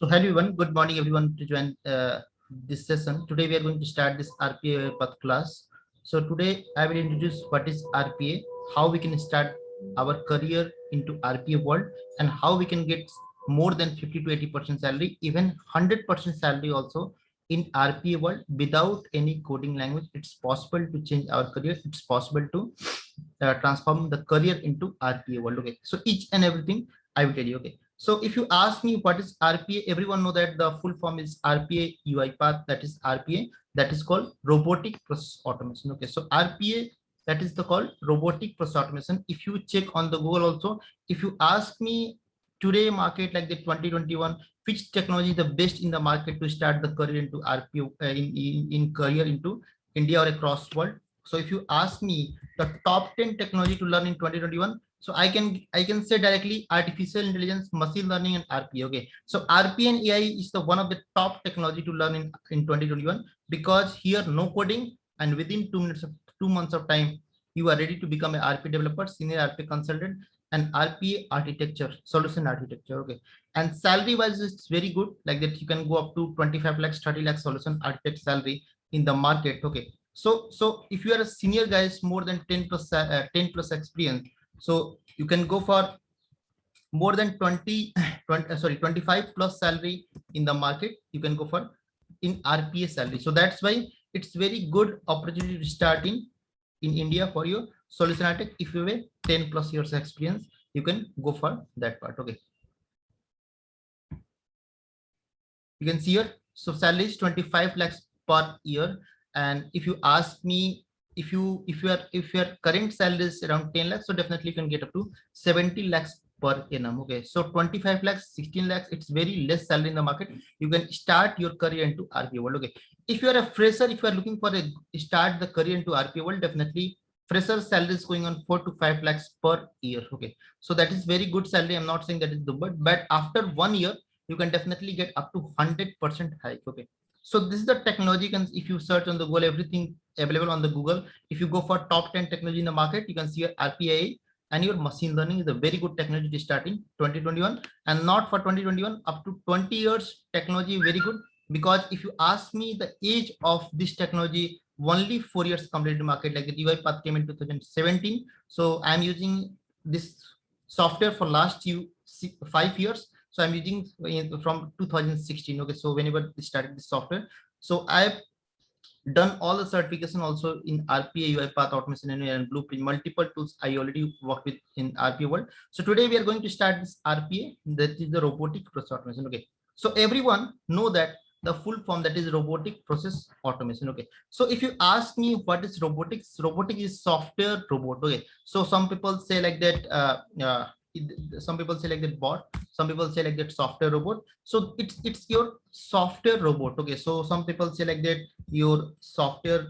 So hello everyone, good morning everyone to join this session. Today we are going to start this RPA path class. So today I will introduce what is RPA, how we can start our career into RPA world, and how we can get more than 50 to 80% salary, even 100% salary also in RPA world without any coding language. It's possible to change our career. It's possible to transform the career into RPA world. Okay, so each and everything I will tell you. Okay, so if you ask me what is RPA, everyone know that the full form is RPA UiPath. That is RPA. That is called robotic process automation. Okay, so RPA, that is the called robotic process automation. If you check on the Google also, if you ask me today market like the 2021, which technology is the best in the market to start the career into RPA in career into India or across world. So if you ask me the top 10 technology to learn in 2021, so I can say directly artificial intelligence, machine learning, and RPA. Okay, so RPA and AI is the one of the top technology to learn in 2021, because here no coding, and within 2 months of time you are ready to become an RPA developer, senior RPA consultant, and RPA architecture, solution architecture. Okay, and salary wise it's very good, like that you can go up to 25 lakhs, 30 lakhs solution architect salary in the market. Okay, so if you are a senior guys, more than 10 plus experience, so you can go for more than 25 plus salary in the market. You can go for in RPA salary. So that's why it's very good opportunity to start in India for your solution architect. If you have a 10 plus years experience, you can go for that part. Okay, you can see here, so salary is 25 lakhs per year. And if you ask me, if your current salary is around 10 lakhs, so definitely you can get up to 70 lakhs per annum. Okay, so 25 lakhs, 16 lakhs, it's very less salary in the market. You can start your career into RPA world. Okay, if you are a fresher, if you are looking for a start the career into RPA world, definitely fresher salary is going on 4 to 5 lakhs per year. Okay, so that is very good salary. I'm not saying that is the but after 1 year you can definitely get up to 100% hike. Okay, so this is the technology. If you search on the Google, everything available on the Google. If you go for top 10 technology in the market, you can see your RPA and your machine learning is a very good technology to start in 2021, and not for 2021, up to 20 years technology very good. Because if you ask me the age of this technology, only 4 years completed market, like the UiPath came in 2017. So I'm using this software for last 5 years. So I'm using from 2016. Okay, so whenever we started this software, so I've done all the certification also in RPA, UiPath, automation, and blueprint, multiple tools I already worked with in RPA world. So today we are going to start this RPA, that is the robotic process automation. Okay, so everyone know that the full form, that is robotic process automation. Okay, so if you ask me what is robotics, robotic is software robot. Okay, so some people say like that some people say like that bot, some people say like that software robot. So it's your software robot. Okay, so some people say like that your software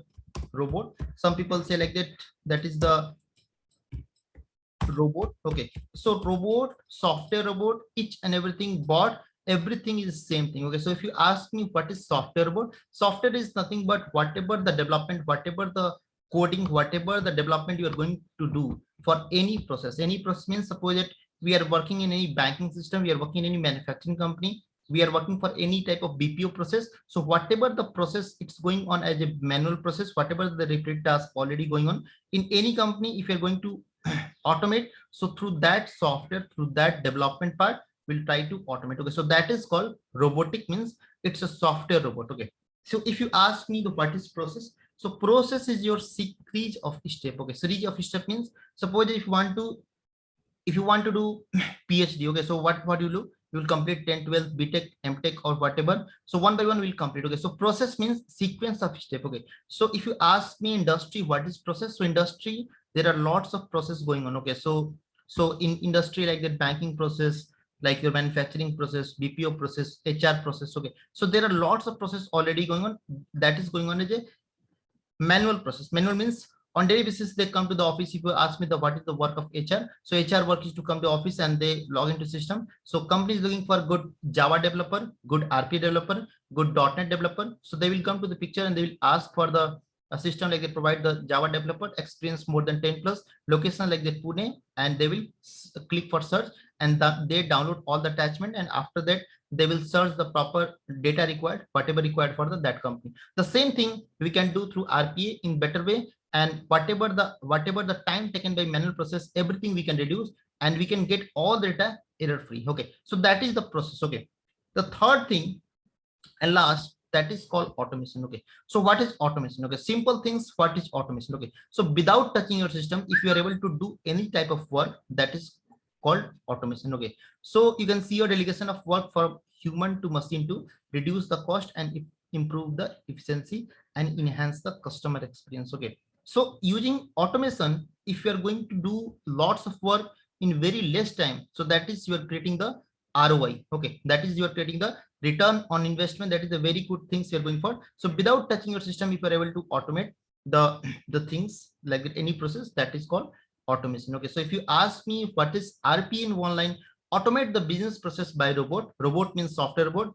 robot, some people say like that, that is the robot. Okay, so robot, software robot, each and everything, bot, everything is same thing. Okay, so if you ask me what is software robot, software is nothing but whatever the development, whatever the coding, whatever the development you are going to do for any process. Any process means, suppose that we are working in any banking system, we are working in any manufacturing company, we are working for any type of BPO process. So whatever the process it's going on as a manual process, whatever the repeated task already going on in any company, if you're going to automate, so through that software, through that development part, we'll try to automate. Okay, so that is called robotic, means it's a software robot. Okay, so if you ask me the what is process, so process is your series of step. Okay, series of step means, suppose if you want to do PhD. Okay, so what you do, you will complete 10 12 BTech, MTech, or whatever. So one by one we'll complete. Okay, so process means sequence of step. Okay, so if you ask me industry what is process, so industry, there are lots of process going on. Okay, so in industry, like the banking process, like your manufacturing process, BPO process, HR process. Okay, so there are lots of process already going on, that is going on as a manual process. Manual means on daily basis they come to the office. If you ask me the what is the work of HR, so HR work is to come to office and they log into system. So company is looking for good Java developer, good RP developer, good .NET developer. So they will come to the picture and they will ask for the system, like they provide the Java developer experience more than 10 plus, location like the Pune, and they will click for search, and they download all the attachment, and after that they will search the proper data required, whatever required for that company. The same thing we can do through RPA in better way, and whatever the time taken by manual process, everything we can reduce, and we can get all the data error free. Okay, so that is the process. Okay, the third thing and last, that is called automation. Okay, so what is automation? Okay, simple things. What is automation? Okay, so without touching your system, if you are able to do any type of work, that is called automation. Okay, so you can see your delegation of work from human to machine to reduce the cost and improve the efficiency and enhance the customer experience. Okay, so using automation, if you are going to do lots of work in very less time, so that is you are creating the ROI. Okay, that is you are creating the return on investment. That is a very good things you're going for. So without touching your system, if you're able to automate the things like any process, that is called automation. Okay, so if you ask me what is RPA in one line, automate the business process by robot. Robot means software robot.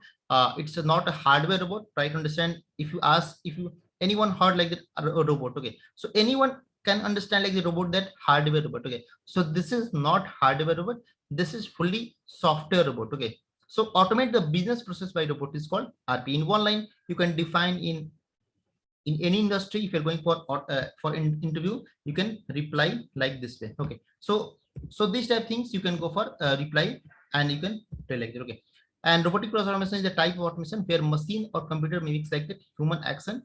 It's not a hardware robot. Try to understand. If you ask, if you anyone heard like that a robot, okay, so anyone can understand like the robot, that hardware robot. Okay, so this is not hardware robot, this is fully software robot. Okay, so automate the business process by robot is called RP. In one line, you can define in any industry. If you're going for interview, you can reply like this way. Okay, so these type things you can go for reply, and you can tell like that. Okay, and robotic process automation is a type of automation where machine or computer mimics like that human action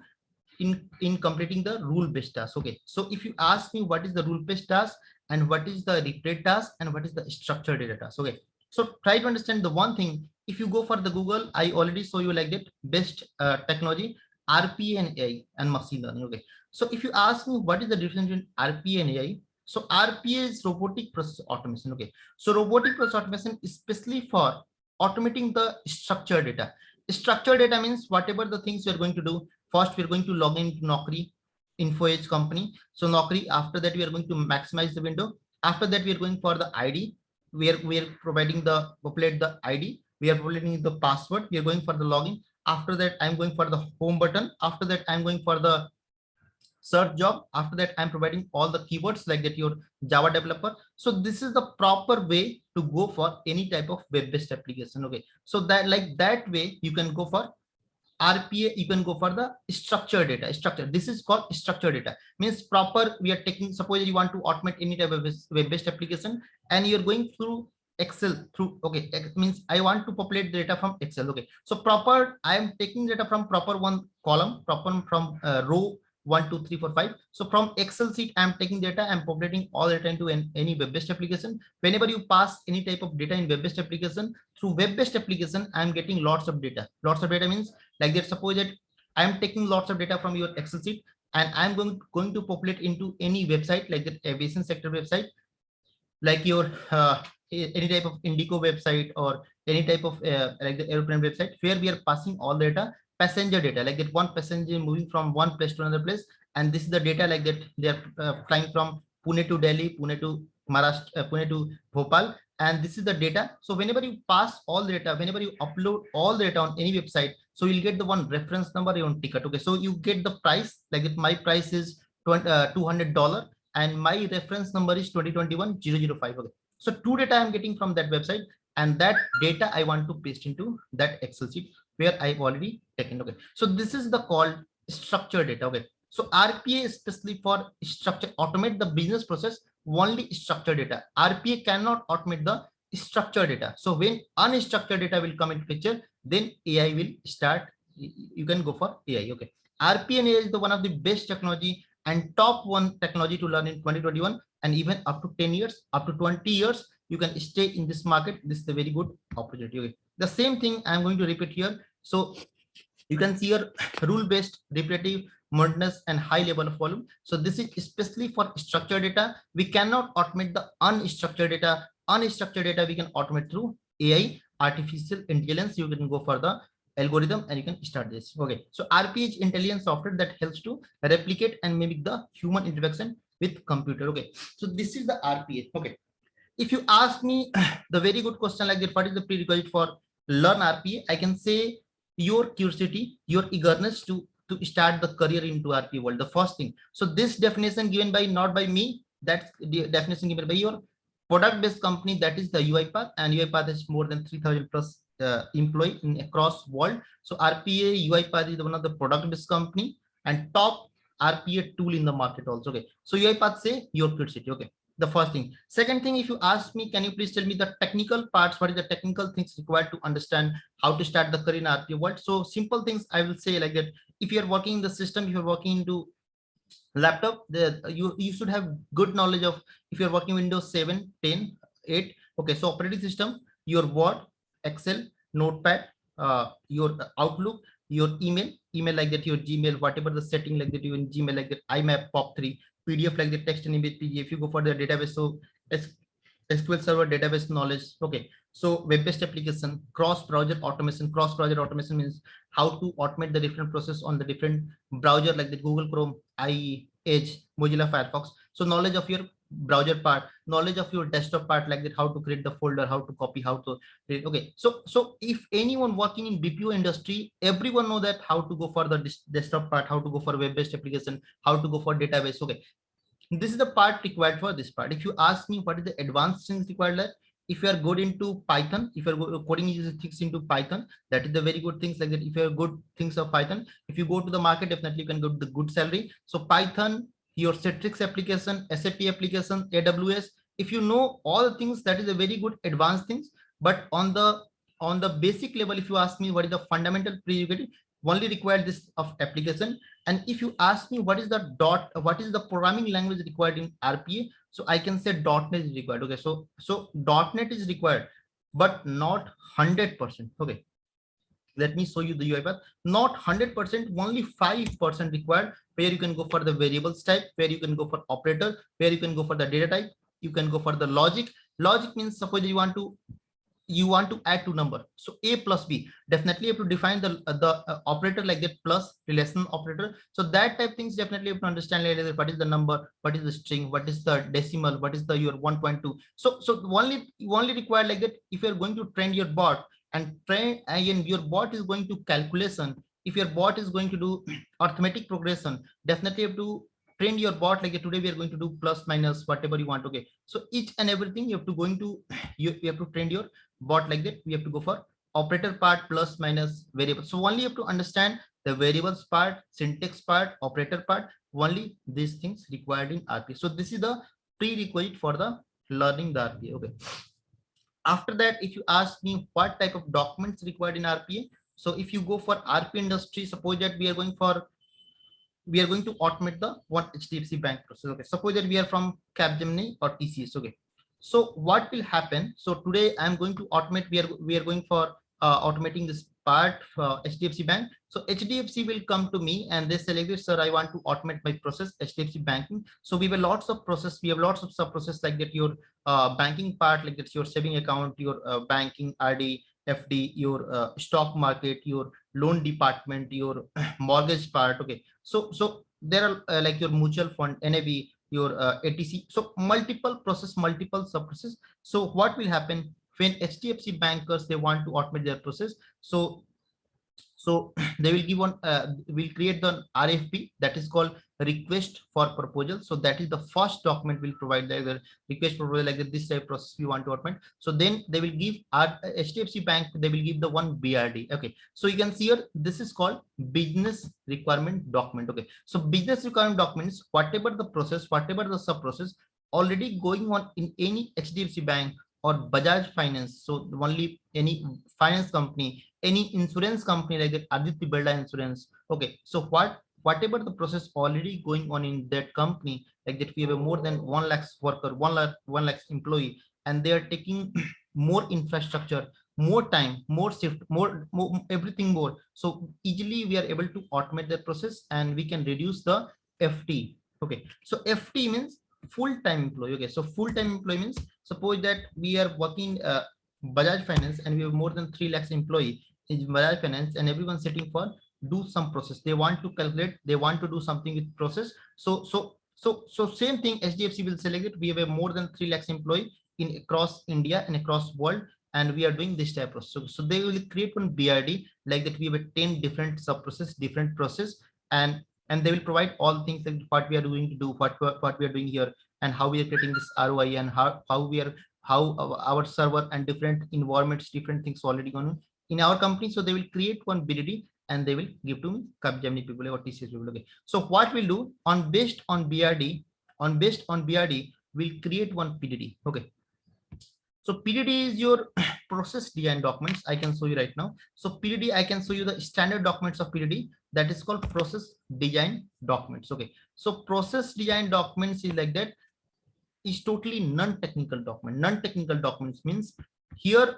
in completing the rule-based task. Okay, so if you ask me what is the rule-based task and what is the repeat task and what is the structured data task. Okay, so try to understand the one thing. If you go for the Google, I already show you like that best technology, RPA and AI and machine learning. Okay, so if you ask me what is the difference between RPA and AI, so RPA is robotic process automation. Okay, so robotic process automation is especially for automating the structured data. Structured data means whatever the things you're going to do. First, we're going to log into Naukri, Info Edge company. So Naukri, after that, we are going to maximize the window. After that, we are going for the ID. We are providing the populate the ID. We are populating the password. We are going for the login. After that, I'm going for the home button. After that, I'm going for the search job. After that, I'm providing all the keywords like that your Java developer. So this is the proper way to go for any type of web-based application. Okay, so that like that way you can go for RPA, you can go for the structured data. This is called structured data. Means proper, we are taking, suppose you want to automate any type of web-based application and you're going through Excel through, okay, it means I want to populate the data from Excel. Okay, so proper, I am taking data from proper one column, proper from row 1, 2, 3, 4, 5. So from Excel sheet, I'm taking data, I'm populating all data into any web-based application. Whenever you pass any type of data in web-based application, through web-based application, I'm getting lots of data. Lots of data means like that, suppose that I am taking lots of data from your Excel sheet and I'm going to populate into any website like the aviation sector website, like your any type of Indigo website or any type of like the airplane website, where we are passing all data, passenger data, like that one passenger moving from one place to another place, and this is the data like that they are flying from Pune to Delhi, Pune to Maharashtra, Pune to Bhopal, and this is the data. So whenever you pass all the data, whenever you upload all the data on any website, so you'll get the one reference number, your ticket. Okay, so you get the price like that. My price is $200 and my reference number is 2021-005. Okay, so two data I'm getting from that website, and that data I want to paste into that Excel sheet where I've already taken. Okay, so this is the called structured data. Okay, so RPA is especially for structure, automate the business process, only structured data. RPA cannot automate the structured data. So when unstructured data will come into picture, then AI will start. You can go for AI. Okay, RPA and AI is the one of the best technology and top one technology to learn in 2021, and even up to 10 years, up to 20 years, you can stay in this market. This is a very good opportunity. Okay, the same thing I'm going to repeat here. So you can see your rule-based, repetitive, monotonous, and high level of volume. So this is especially for structured data. We cannot automate the unstructured data. Unstructured data we can automate through AI, artificial intelligence. You can go for the algorithm and you can start this. Okay, so RPA is intelligent software that helps to replicate and mimic the human interaction with computer. Okay, so this is the RPA. Okay, if you ask me the very good question like that, what is the prerequisite for learn RPA? I can say your curiosity, your eagerness to start the career into RPA world. The first thing. So this definition given by not by me, that's the definition given by your product-based company, that is the UiPath, and UiPath is more than 3,000 plus employee in across world. So RPA, UiPath is one of the product-based company and top RPA tool in the market also. Okay, so UiPath say your Kit City. Okay, the first thing. Second thing, if you ask me, can you please tell me the technical parts? What is the technical things required to understand how to start the career in RPA world? So simple things I will say like that. If you are working in the system, if you're working into laptop, you should have good knowledge of, if you're working Windows 7, 10, 8. Okay, so operating system, your Word, Excel, Notepad, your Outlook, your email like that, your Gmail, whatever the setting like that, you in Gmail like that, IMAP, POP3, PDF like the text and image PDF. If you go for the database, so SQL Server database knowledge. Okay, so web-based application, cross-browser automation. Cross-browser automation means how to automate the different process on the different browser like the Google Chrome, IE, Edge, Mozilla Firefox. So knowledge of your browser part, knowledge of your desktop part like that, how to create the folder, how to copy, how to create. Okay, so if anyone working in BPO industry, everyone know that how to go for the desktop part, how to go for web-based application, how to go for database. Okay, this is the part required for this part. If you ask me what is the advanced things required, like if you are good into Python, if you're coding uses things into Python, that is the very good things like that. If you are good things of Python, if you go to the market, definitely you can go to the good salary. So Python, your Citrix application, SAP application, AWS, if you know all the things, that is a very good advanced things. But on the basic level, if you ask me what is the fundamental prerequisite, only required this of application. And if you ask me what is the programming language required in RPA, so I can say .NET is required. Okay, so .NET is required, but not 100%. Okay, let me show you the UiPath. Not 100%, only 5% required, where you can go for the variables type, where you can go for operator, where you can go for the data type, you can go for the logic. Logic means suppose you want to add two number, so a plus b, definitely you have to define the operator like that, plus relation operator. So that type things definitely you have to understand later, what is the number, what is the string, what is the decimal, what is the your 1.2. So only required like that. If you're going to train your bot and train, and your bot is going to calculation, if your bot is going to do arithmetic progression, definitely you have to train your bot like today we are going to do plus minus whatever you want. Okay, so each and everything you have to going to you have to train your bot like that. We have to go for operator part, plus minus variable. So only you have to understand the variables part, syntax part, operator part, only these things required in RPA. So this is the prerequisite for the learning the RPA. Okay, after that, if you ask me what type of documents required in RPA, so if you go for RPA industry, suppose that we are going to automate the one HDFC Bank process. Okay, suppose that we are from Capgemini or TCS. Okay, so what will happen? So today I am going to automate. We are going for automating this part for HDFC Bank. So HDFC will come to me and they say like this, sir, I want to automate my process HDFC banking. So we have lots of process. We have lots of sub process like that. Your banking part, like that's your saving account, your banking RD, FD, your stock market, your loan department, your mortgage part. Okay, so there are like your mutual fund, NAV, your ATC. So multiple process, multiple sub process. So what will happen when HDFC bankers they want to automate their process? So they will give one will create the RFP, that is called request for proposal. So that is the first document will provide the request proposal like this type process we want to automate. So then they will give HDFC Bank, they will give the one BRD. Okay, so you can see here this is called business requirement document. Okay, so business requirement documents, whatever the process, whatever the sub process already going on in any HDFC Bank or Bajaj Finance, so only any finance company, any insurance company like that, Aditya Birla Insurance. Okay, so whatever the process already going on in that company, like that we have a more than 1 lakh worker, 1 lakh employee, and they are taking more infrastructure, more time, more shift, more everything more. So easily we are able to automate that process and we can reduce the FT. Okay, so FT means full-time employee. Okay, so full-time employee means suppose that we are working Bajaj Finance and we have more than 3 lakhs employee in Bajaj Finance, and everyone sitting for do some process. They want to calculate, they want to do something with process. So same thing HDFC will select it. We have a more than 3 lakhs employee in across India and across world, and we are doing this type of process. So they will create one BRD like that. We have a 10 different sub process, different process, and they will provide all things like what we are doing to do, what we are doing here, and how we are creating this ROI, and how we are, how our server and different environments, different things already going on in our company. So they will create one BDD and they will give to me Capgemini people or TCS people. Okay. So what we'll do on based on BRD, we'll create one PDD. Okay. So PDD is your process design documents. I can show you right now. So PDD, I can show you the standard documents of PDD, that is called process design documents. Okay. So process design documents is like that, is totally non-technical document. Non-technical documents means here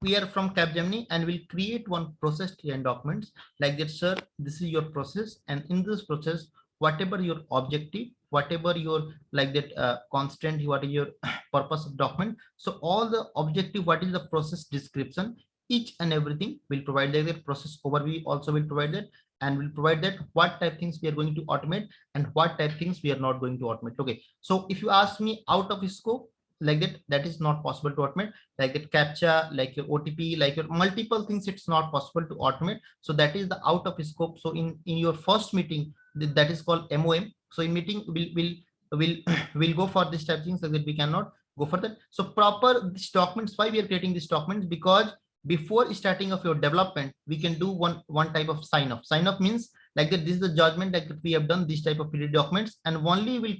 we are from Capgemini and we'll create one process design documents like that. Sir, this is your process, and in this process, whatever your objective, whatever your like that constant, what is your purpose of document. So all the objective, what is the process description, each and everything will provide like that. Process overview also will provide that, and will provide that what type things we are going to automate and what type things we are not going to automate. Okay. So if you ask me out of scope like that, that is not possible to automate, like that captcha, like your OTP, like your multiple things, it's not possible to automate. So that is the out of scope. So in your first meeting, that is called MOM. So in meeting we'll go for this type of things, so that we cannot go for that. So proper these documents, why we are creating these documents, because before starting of your development, we can do one type of sign off. Sign off means like that, this is the judgment that we have done this type of PDD documents, and only will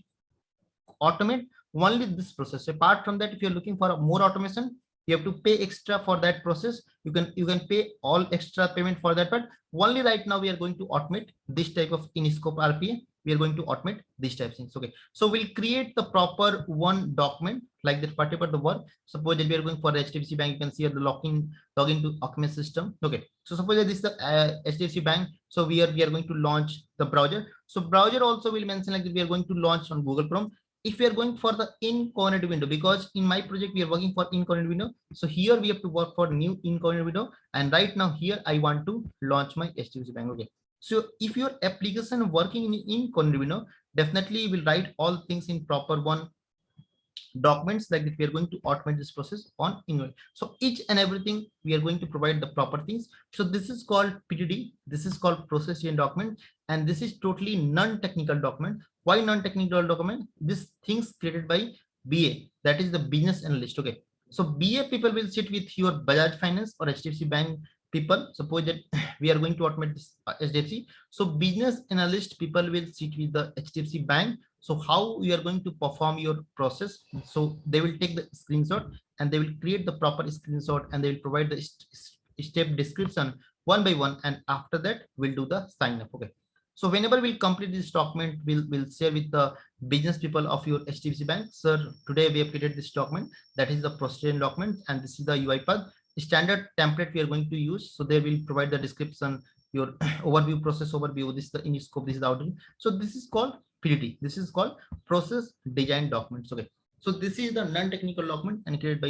automate only this process. Apart from that, if you're looking for a more automation, you have to pay extra for that process. You can pay all extra payment for that, but only right now we are going to automate this type of in scope RPA. We are going to automate these types of things. Okay. So we'll create the proper one document like that, whatever the work. Suppose that we are going for HDFC Bank, you can see here the login to Acme system. Okay. So suppose that this is the HDFC Bank. So we are going to launch the browser. So browser also will mention like that we are going to launch on Google Chrome. If we are going for the incognito window, because in my project we are working for incognito window, so here we have to work for new incognito window, and right now here I want to launch my HDFC Bank. Okay. So if your application working in incognito window, definitely will write all things in proper one documents like that. We are going to automate this process on invoice. So each and everything we are going to provide the proper things. So this is called PDD, this is called process design document, and this is totally non-technical document. Why non-technical document? This things created by BA, that is the business analyst. Okay. So BA people will sit with your Bajaj Finance or HDFC Bank people. Suppose that we are going to automate this HDFC. So business analyst people will sit with the HDFC Bank. So how you are going to perform your process. So they will take the screenshot and they will create the proper screenshot, and they will provide the step description one by one. And after that, we'll do the sign up. Okay. So whenever we'll complete this document, we'll share with the business people of your HDFC Bank. Sir, today we have created this document. That is the procedure document, and this is the UI path. Standard template we are going to use. So they will provide the description, your overview, process overview. This is the in scope, this is the outline. So this is called PDD. This is called process design documents. Okay. So this is the non-technical document and created by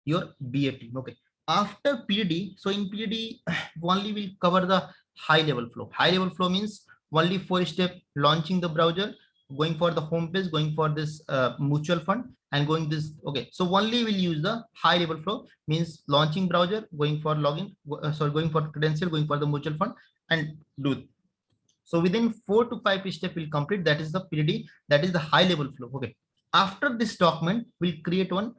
your BA team. Okay. After PDD, so in PDD only will cover the high level flow. High level flow means only 4-step: launching the browser, going for the home page, going for this mutual fund, and going this. Okay. So only will use the high level flow, means launching browser, going for login, going for credential, going for the mutual fund, and do. So within 4 to 5 steps will complete. That is the PDD. That is the high level flow. Okay. After this document, we'll create one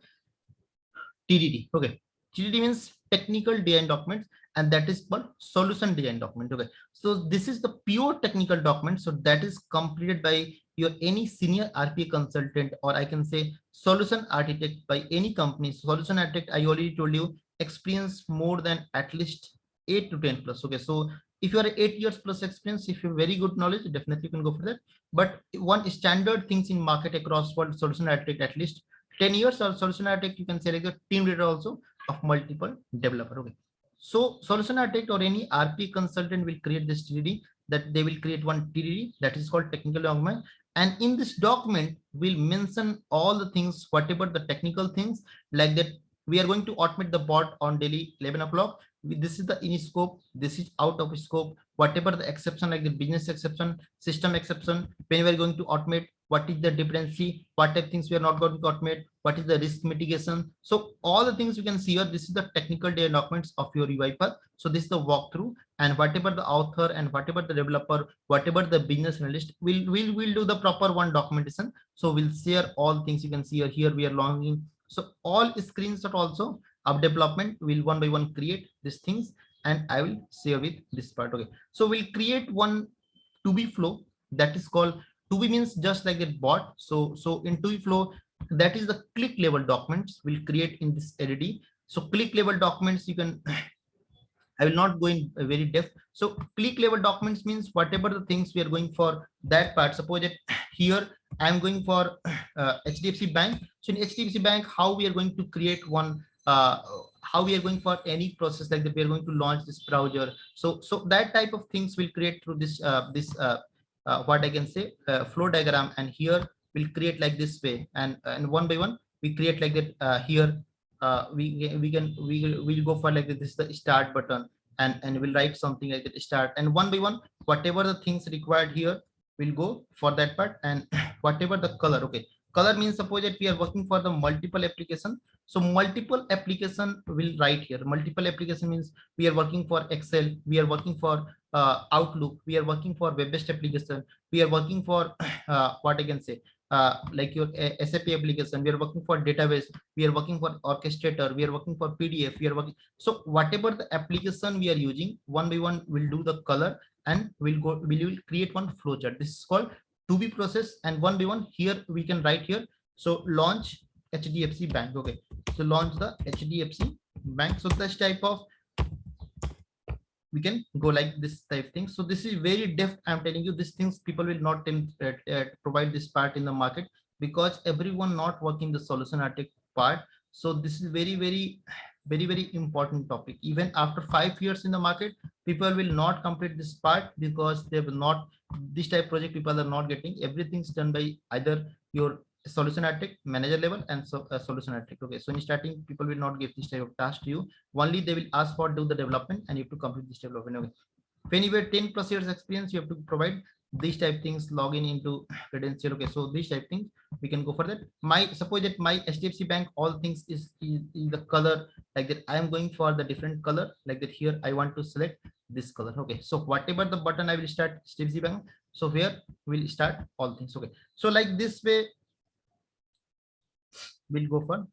TDD. Okay. TDD means technical design document, and that is called solution design document. Okay. So this is the pure technical document. So that is completed by your any senior RPA consultant, or I can say solution architect by any company. Solution architect, I already told you, experience more than at least 8 to 10 plus. Okay. So if you are 8 years plus experience, if you have very good knowledge, definitely you can go for that. But one standard things in market across world, solution architect at least 10 years, or solution architect you can select a team leader also of multiple developer. Okay. So solution architect or any RP consultant will create this TDD, that they will create one TDD that is called technical document. And in this document, we'll mention all the things, whatever the technical things, like that we are going to automate the bot on daily 11 o'clock. This is the in scope, this is out of scope, whatever the exception, like the business exception, system exception, when we are going to automate, what is the dependency, what type of things we are not going to automate, what is the risk mitigation. So all the things you can see here, this is the technical data documents of your UiPath. So this is the walkthrough, and whatever the author and whatever the developer, whatever the business analyst will do the proper one documentation. So we'll share all things you can see here. Here we are logging. So all screenshots also of development will one by one create these things, and I will share with this part. Okay, so we'll create one to be flow that is called to be, means just like a bot. So in to be flow, that is the click level documents we'll create in this LED. So click level documents, you can I will not go in very depth. So click level documents means whatever the things we are going for that part. Suppose that here I am going for HDFC Bank. So in HDFC Bank, how we are going to create one, how we are going for any process like that, we are going to launch this browser. So that type of things will create through this what I can say flow diagram, and here we'll create like this way, and one by one we create like that. Here we'll go for like this is the start button, and we'll write something like that start, and one by one whatever the things required here we'll go for that part. And whatever the color, okay, color means suppose that we are working for the multiple application. So multiple application will write here. Multiple application means we are working for Excel, we are working for Outlook, we are working for web-based application, we are working for what I can say like your SAP application, we are working for database, we are working for orchestrator, we are working for PDF, we are working. So whatever the application we are using, one by one we'll do the color, and we will create one flowchart. This is called to be process, and one by one here we can write here. So launch HDFC Bank. Okay, so launch the HDFC Bank. So this type of we can go like this type thing. So this is very depth. I'm telling you, these things people will not provide this part in the market, because everyone not working the solution architect part. So this is very important topic. Even after 5 years in the market, people will not complete this part, because they will not, this type project people are not getting. Everything's done by either your solution architect, manager level, and solution architect. Okay, so in starting people will not give this type of task to you. Only they will ask for do the development, and you have to complete this development. Okay, when you have 10+ years experience, you have to provide these type things, login into credential. Okay, so these type things we can go for that. My suppose that my HDFC Bank all things is the color like that. I am going for the different color like that. Here I want to select this color. Okay, so whatever the button I will start HDFC Bank, so here we'll start all things. Okay, so like this way we'll go for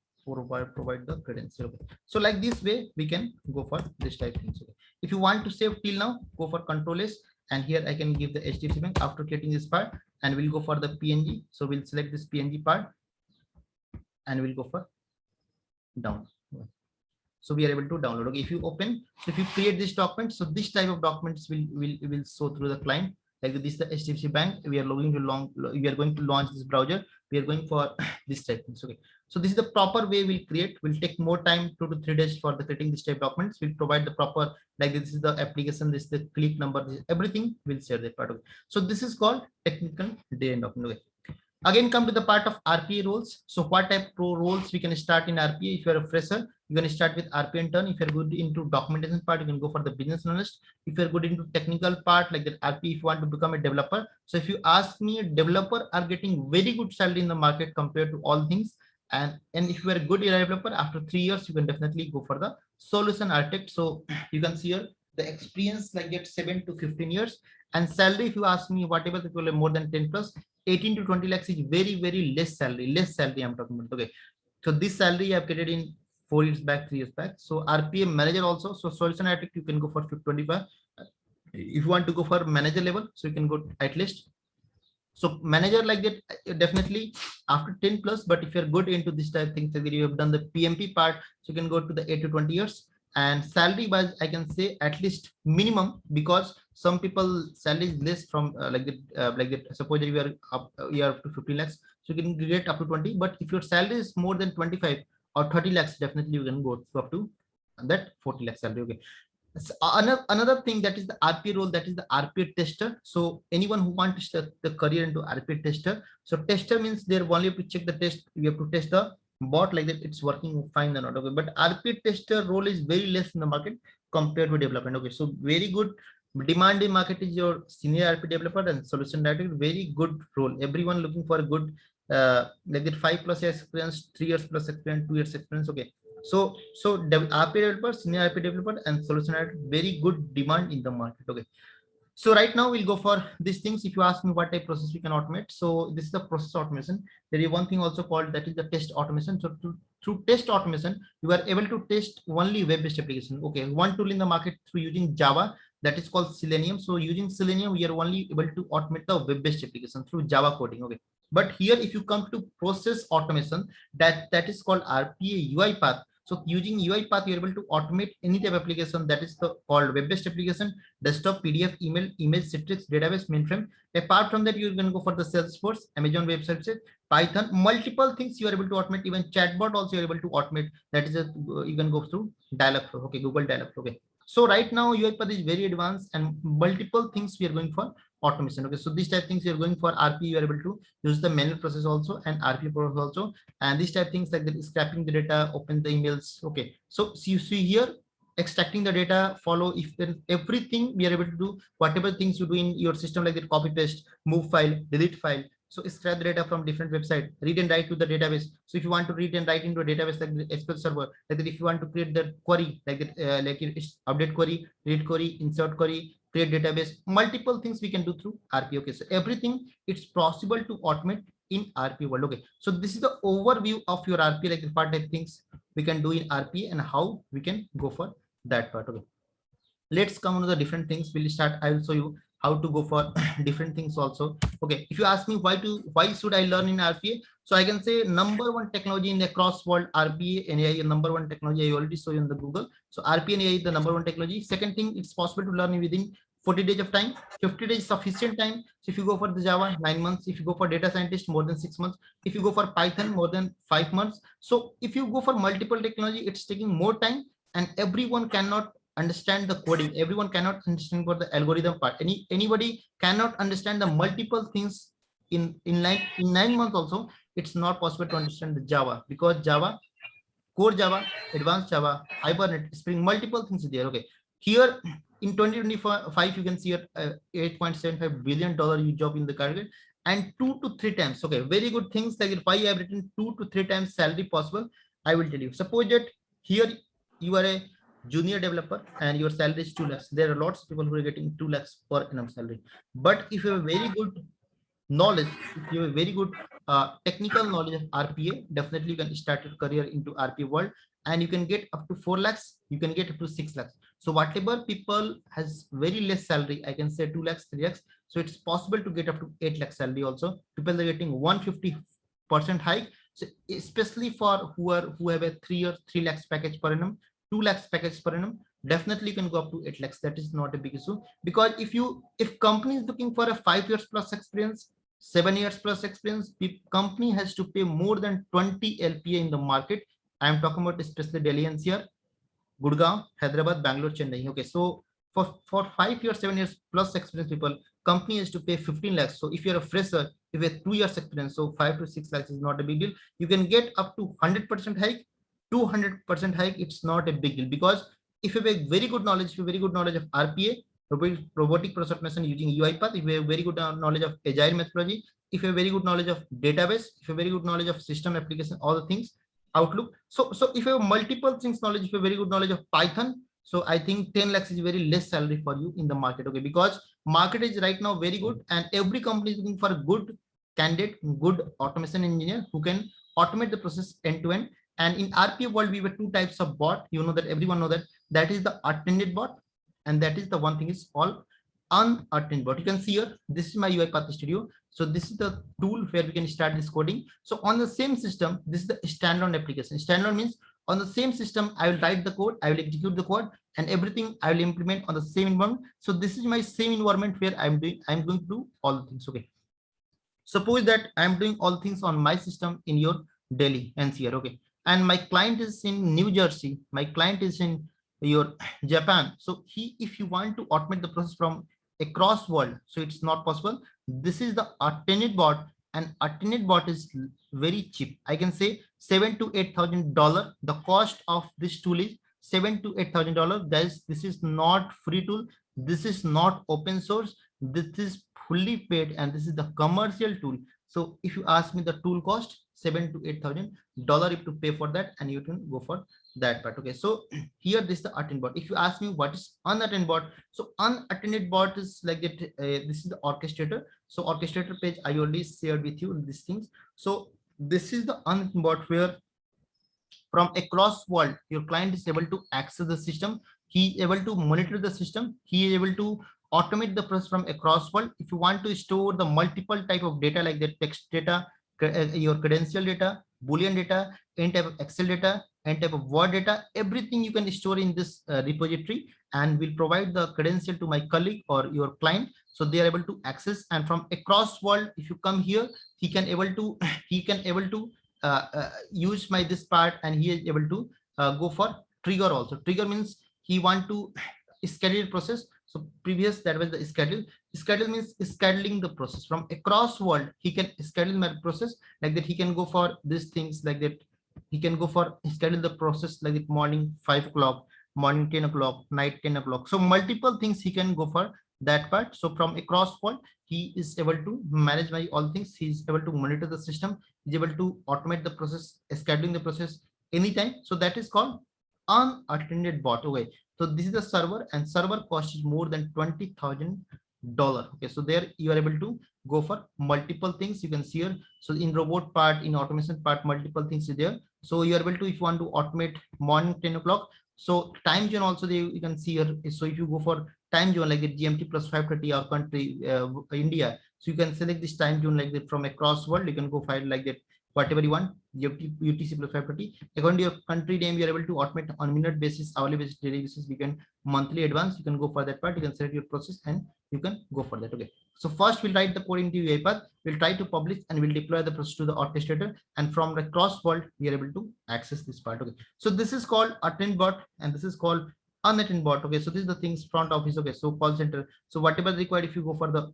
provide the credential. Okay, so like this way we can go for this type things. Okay, if you want to save till now, go for Control S, and here I can give the HDFC Bank after creating this part, and we'll go for the PNG. So we'll select this PNG part, and we'll go for download. So we are able to download. Okay, if you open, so if you create this document, so this type of documents will show through the client. Like this is the HDFC Bank. We are going to launch this browser. We are going for this type things. Okay, so this is the proper way we'll create. Will take more time, 2 to 3 days for the creating this type documents. We'll provide the proper, like this is the application, this is the click number, this, everything will share that part of it. So this is called technical day and document. Okay. Again, come to the part of RPA roles. So what type of roles we can start in RPA? If you're a fresher, you're going to start with RPA intern. If you're good into documentation part, you can go for the business analyst. If you're good into technical part like that RPA, if you want to become a developer. So if you ask me, developer are getting very good salary in the market compared to all things. And if you are a good developer, after 3 years, you can definitely go for the solution architect. So you can see here the experience like that 7 to 15 years, and salary, if you ask me, whatever the people are more than 10 plus, 18 to 20 lakhs is very less salary I'm talking about. Okay, so this salary I've created in 4 years back, 3 years back. So RPA manager also, so solution architect you can go for 25. If you want to go for manager level, so you can go at least. So manager like that definitely after 10 plus, but if you're good into this type of things, that you have done the PMP part, so you can go to the 8 to 20 years. And salary wise, I can say at least minimum, because some people salary is less from like that. Suppose that you are up to 15 lakhs, so you can get up to 20. But if your salary is more than 25 or 30 lakhs, definitely you can go up to that 40 lakh salary. Okay. So another thing, that is the RPA role, that is the RPA tester. So anyone who wants to start the career into RPA tester, so tester means they're only have to check the test, you have to test the bot like that it's working fine or not. Okay, but RPA tester role is very less in the market compared to development. Okay, so very good Demand in market is your senior RP developer and solution architect. Very good role. Everyone looking for a good like that 5+ years experience, 3 years plus experience, 2 years experience. Okay. So RP developer, senior RP developer, and solution architect, very good demand in the market. Okay. So right now we'll go for these things. If you ask me what type process we can automate, so this is the process automation. There is one thing also called that is the test automation. So through test automation, you are able to test only web-based application. Okay, one tool in the market through using Java, that is called Selenium. So using Selenium, we are only able to automate the web-based application through Java coding. Okay, but here if you come to process automation, that is called RPA UiPath. So using UiPath, you're able to automate any type of application that is the called web-based application, desktop, PDF, email, image, Citrix, database, mainframe. Apart from that, you can go for the Salesforce, Amazon Web Services, Python, multiple things you are able to automate. Even chatbot also you're able to automate. That is you can go through Dialogflow. Okay, Google Dialogflow. Okay. So right now UiPath is very advanced and multiple things we are going for automation. Okay, so these type of things you're going for RP, you are able to use the manual process also and RP process also, and these type of things like the scraping the data, open the emails. Okay, so you see here extracting the data, follow if there is everything we are able to do, whatever things you do in your system like that, copy paste, move file, delete file. So scrap the data from different website, read and write to the database. So if you want to read and write into a database like the SQL server, like that, if you want to create the query like that, update query, read query, insert query, create database, multiple things we can do through RP. Okay, so everything it's possible to automate in RP world. Okay, so this is the overview of your RP, like the part type things we can do in RP and how we can go for that part. Okay, let's come to the different things. We'll start. I will show you how to go for different things also. Okay, if you ask me why should I learn in RPA, so I can say number one technology in the across world, RPA and AI, number one technology. I already show you in the Google. So RPA and AI is the number one technology. Second thing, it's possible to learn within 40 days of time. 50 days sufficient time. So if you go for the Java, 9 months. If you go for data scientist, more than 6 months. If you go for Python, more than 5 months. So if you go for multiple technology, it's taking more time, and everyone cannot understand the coding. Everyone cannot understand what the algorithm part. Anybody cannot understand the multiple things in 9 months also. It's not possible to understand the Java, because Java, core Java, advanced Java, Hibernate, Spring, multiple things there. Okay, here in 2025 you can see a $8.75 billion job in the career, and 2 to 3 times. Okay, very good things like why I have written 2 to 3 times salary possible. I will tell you. Suppose that here you are a junior developer and your salary is 2 lakhs. There are lots of people who are getting 2 lakhs per annum salary. But if you have very good knowledge, if you have very good technical knowledge of RPA, definitely you can start your career into RPA world, and you can get up to 4 lakhs, you can get up to 6 lakhs. So whatever people has very less salary, I can say 2 lakhs, 3 lakhs. So it's possible to get up to 8 lakhs salary also. People are getting 150% hike. So especially for who have a 3 lakhs package per annum, 2 lakhs package per annum, definitely you can go up to 8 lakhs. That is not a big issue, because if company is looking for a 5 years plus experience, 7 years plus experience, company has to pay more than 20 LPA in the market. I am talking about especially Delhi NCR, Gurgaon, Hyderabad, Bangalore, Chennai. Okay, so for 5 years, 7 years plus experience people, company has to pay 15 lakhs. So if you're a fresher, if you have 2 years experience, so 5 to 6 lakhs is not a big deal. You can get up to 100% hike, 200% hike. It's not a big deal, because if you have a very good knowledge, of RPA, robotic process automation using UiPath, if you have very good knowledge of agile methodology, if you have very good knowledge of database, if you have very good knowledge of system application, all the things, Outlook. So if you have multiple things knowledge, if you have very good knowledge of Python, so I think 10 lakhs is very less salary for you in the market. Okay, because market is right now very good, and every company is looking for a good candidate, good automation engineer who can automate the process end to end. And in RPA world, we have 2 types of bot. You know that, everyone know that. That is the attended bot, and that is the one thing is all unattended bot. You can see here, this is my UiPath Studio. So this is the tool where we can start this coding. So on the same system, this is the standalone application. Standalone means on the same system, I will write the code, I will execute the code, and everything I will implement on the same environment. So this is my same environment where I'm going to do all the things. Okay, suppose that I'm doing all things on my system in your Delhi NCR. Okay, and my client is in New Jersey, my client is in your Japan. So if you want to automate the process from across world, so it's not possible. This is the attended bot, and attended bot is very cheap. I can say $7,000 to $8,000. The cost of this tool is $7,000 to $8,000. This is not free tool. This is not open source. This is fully paid, and this is the commercial tool. So if you ask me, the tool cost $7,000 to $8,000 if to pay for that, and you can go for that part. Okay, so here this is the attend bot. If you ask me what is unattended bot, so unattended bot is like that. This is the orchestrator. So orchestrator page I already shared with you these things. So this is the unattended bot where from across world your client is able to access the system. He is able to monitor the system. He is able to automate the process from across world. If you want to store the multiple type of data like the text data, your credential data, boolean data, any type of excel data, any type of word data, everything you can store in this repository, and will provide the credential to my colleague or your client, so they are able to access. And from across world, if you come here, he can able to he can able to use my this part, and he is able to go for trigger also. Trigger means he want to schedule process. So previous that was the schedule. Schedule means scheduling the process from across world. He can schedule my process like that. He can go for these things like that. He can go for schedule the process like that, morning 5 o'clock, morning 10 o'clock, night 10 o'clock. So multiple things he can go for that part. So from across world, he is able to manage my all things. He is able to monitor the system, is able to automate the process, scheduling the process anytime. So that is called unattended bot. Okay, so this is the server, and server cost is more than $20,000. Okay, so there you are able to go for multiple things. You can see here. So in robot part, in automation part, multiple things is there. So you are able to, if you want to automate morning 10 o'clock, so time zone also there you can see here. So if you go for time zone like the GMT plus 530 our country, India, so you can select this time zone like that. From across world you can go find like that whatever you want, UTC plus 530 according to your country name. You are able to automate on minute basis, hourly basis, daily basis, weekend, monthly, advance. You can go for that part. You can select your process and you can go for that. Okay, so first we'll write the code into UiPath. We'll try to publish and we'll deploy the process to the orchestrator, and from the cross world we are able to access this part. Okay, so this is called attend bot, and this is called unattended bot. Okay, so this is the things front office. Okay, so call center, so whatever required, if you go for the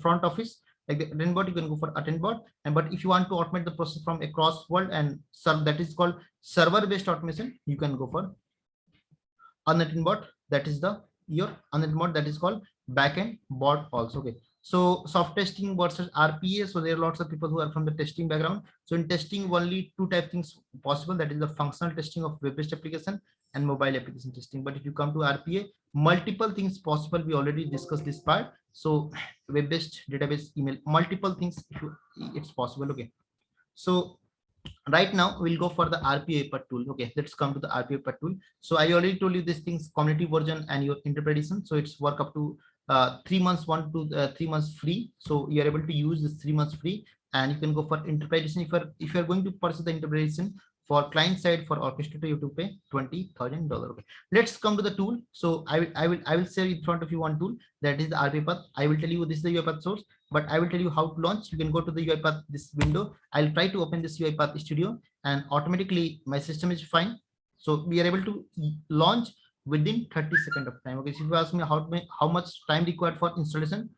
front office like the attend bot, you can go for attend bot. And but if you want to automate the process from across world and serve, that is called server based automation, you can go for unattended bot. That is the your unattended bot, that is called backend bot also. Okay, so soft testing versus RPA. So there are lots of people who are from the testing background. So in testing only two type things possible, that is the functional testing of web based application and mobile application testing. But if you come to RPA, multiple things possible. We already discussed this part. So web based, database, email, multiple things it's possible. Okay, so right now we'll go for the RPA part tool. Okay, let's come to the RPA part tool. So I already told you these things, community version and your interpretation. So it's work up to 3 months, 1 to 3 months free. So you're able to use this 3 months free, and you can go for interpretation. If you're going to purchase the interpretation for client side, for orchestrator, you have to pay $20,000. Okay, let's come to the tool. So I will share in front of you one tool, that is the RPA path. I will tell you this is the UiPath source, but I will tell you how to launch. You can go to the UiPath this window. I'll try to open this UiPath Studio, and automatically my system is fine. So we are able to launch within 30 seconds of time. Okay, so if you ask me how much time required for installation,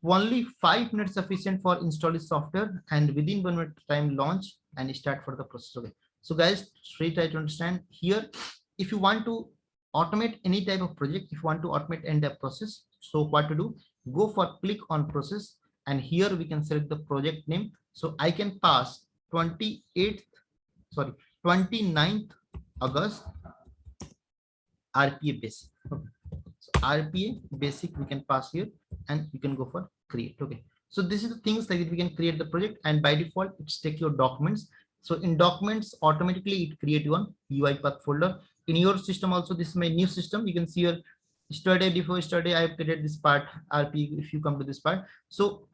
only 5 minutes sufficient for installing software, and within 1 minute time launch and start for the process. Okay, so guys, straight try to understand here. If you want to automate any type of project, if you want to automate any type of process, so what to do, go for click on process, and here we can select the project name. So I can pass 29th August RPA basic. Okay. So RPA basic we can pass here, and you can go for create. Okay, so this is the things like we can create the project, and by default it's take your documents. So in documents, automatically it create one UiPath folder. In your system also, this is my new system. You can see here before yesterday I have created this part RPA. If you come to this part, so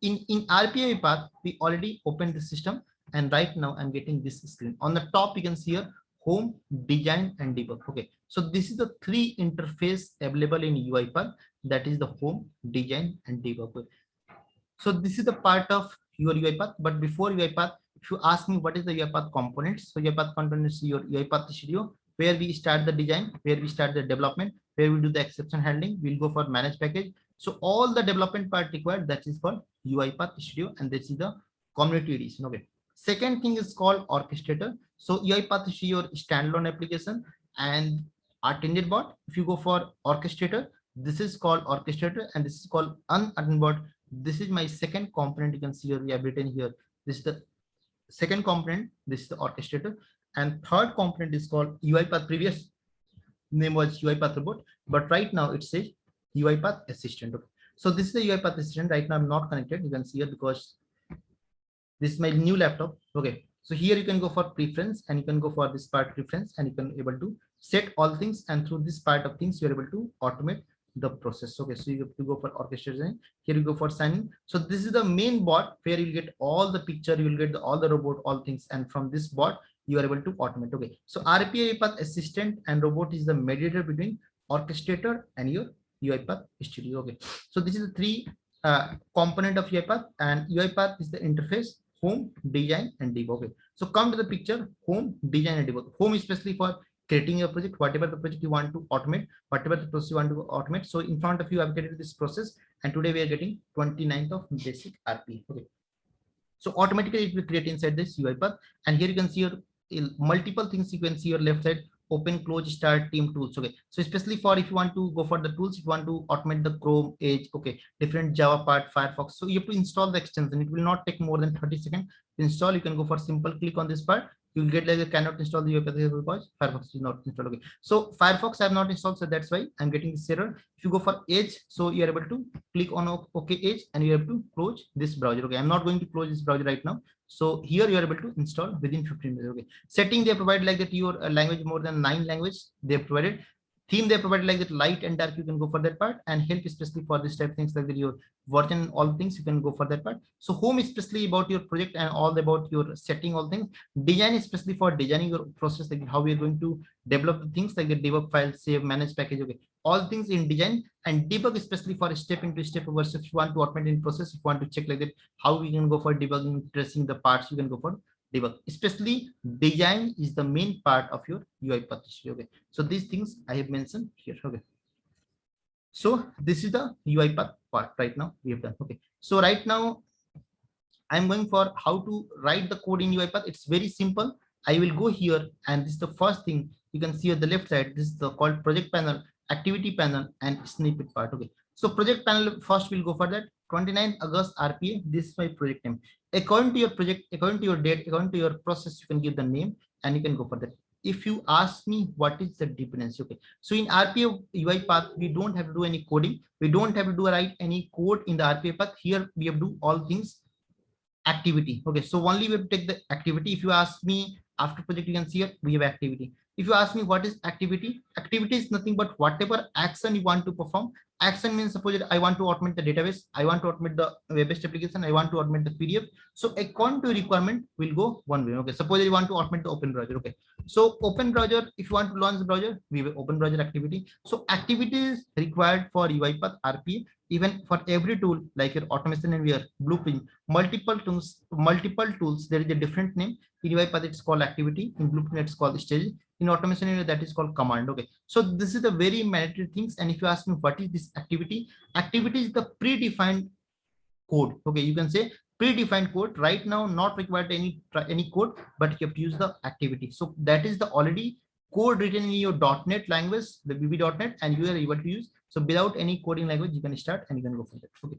in RPA path we already opened the system, and right now I'm getting this screen. On the top you can see here home, design, and debug. Okay, so this is the 3 interface available in UiPath, that is the home, design, and debug. So this is the part of your UiPath. But before UiPath, if you ask me what is the UiPath components, so UiPath components is your UiPath Studio, where we start the design, where we start the development, where we do the exception handling. We'll go for manage package. So all the development part required, that is called UiPath Studio, and this is the community edition. Okay, second thing is called orchestrator. So UiPath is your standalone application, and attended bot. If you go for orchestrator, this is called orchestrator, and this is called unattended bot. This is my second component. You can see here we have written here. This is the second component. This is the orchestrator, and third component is called UiPath. Previous name was UiPath robot, but right now it says UiPath assistant. Okay. So this is the UiPath assistant. Right now I'm not connected. You can see here because this is my new laptop. Okay. So here you can go for preference, and you can go for this part preference, and you can able to set all things, and through this part of things you are able to automate the process. Okay, so you have to go for orchestration. Here you go for signing. So this is the main bot where you get all the picture, you will get all the robot, all things, and from this bot you are able to automate. Okay, so RPA UiPath assistant and robot is the mediator between orchestrator and your UiPath studio. Okay, so this is the three component of UiPath, and UiPath is the interface, home, design, and debug. Okay, so come to the picture, home, design, and debug. Home is especially for creating a project, whatever the project you want to automate, whatever the process you want to automate. So in front of you, I've created this process, and today we are getting 29th of basic RPA. Okay, so automatically it will create inside this UiPath, and here you can see your multiple things. You can see your left side, open, close, start, team, tools. Okay, so especially for if you want to go for the tools, if you want to automate the Chrome, Edge, okay, different Java part, Firefox, so you have to install the extension. It will not take more than 30 seconds to install. You can go for simple click on this part. You will get like a cannot install the UiPath because Firefox is not installed. Okay, so Firefox I have not installed, so that's why I'm getting this error. If you go for Edge, so you are able to click on OK Edge, and you have to close this browser. Okay, I'm not going to close this browser right now. So here you are able to install within 15 minutes. Okay, setting they provide like that your language, more than 9 languages they provided. Theme they provided like that light and dark, you can go for that part, and help especially for this type of things like that your version, all things you can go for that part. So home especially about your project and all about your setting, all things. Design especially for designing your process, like how we are going to develop the things like the debug file, save, manage package. Okay, all things in design. And debug especially for step into step over. So if you want to automate in process, if you want to check like that how we can go for debugging, tracing the parts, you can go for debug. Especially design is the main part of your UiPath. Okay, so these things I have mentioned here. Okay, so this is the UiPath part right now we have done. Okay, so right now I'm going for how to write the code in UiPath. It's very simple. I will go here, and this is the first thing you can see on the left side. This is the called project panel, activity panel, and snippet part. Okay, so project panel first we'll go for that. 29th August RPA. This is my project name. According to your project, according to your date, according to your process, you can give the name, and you can go for that. If you ask me what is the dependency, okay, so in RPA UiPath we don't have to do any coding. We don't have to do write any code in the RPA path. Here we have to do all things activity. Okay, so only we have to take the activity. If you ask me after project, you can see here we have activity. If you ask me what is activity, activity is nothing but whatever action you want to perform. Action means suppose I want to automate the database, I want to automate the web-based application, I want to automate the PDF. So according to requirement will go one way. Okay, suppose you want to automate the open browser. Okay, so open browser, if you want to launch the browser, we have open browser activity. So activity is required for UiPath RPA. Even for every tool like your automation and your blueprint, multiple tools, there is a different name. In UiPath it's called activity, in blueprint it's called stage, in automation area that is called command. Okay, so this is the very mandatory things. And if you ask me what is this activity, activity is the predefined code. Okay, you can say predefined code. Right now not required any code, but you have to use the activity. So that is the already code written in your .NET language, the VB.NET, and you are able to use. So without any coding language you can start and you can go for that. Okay,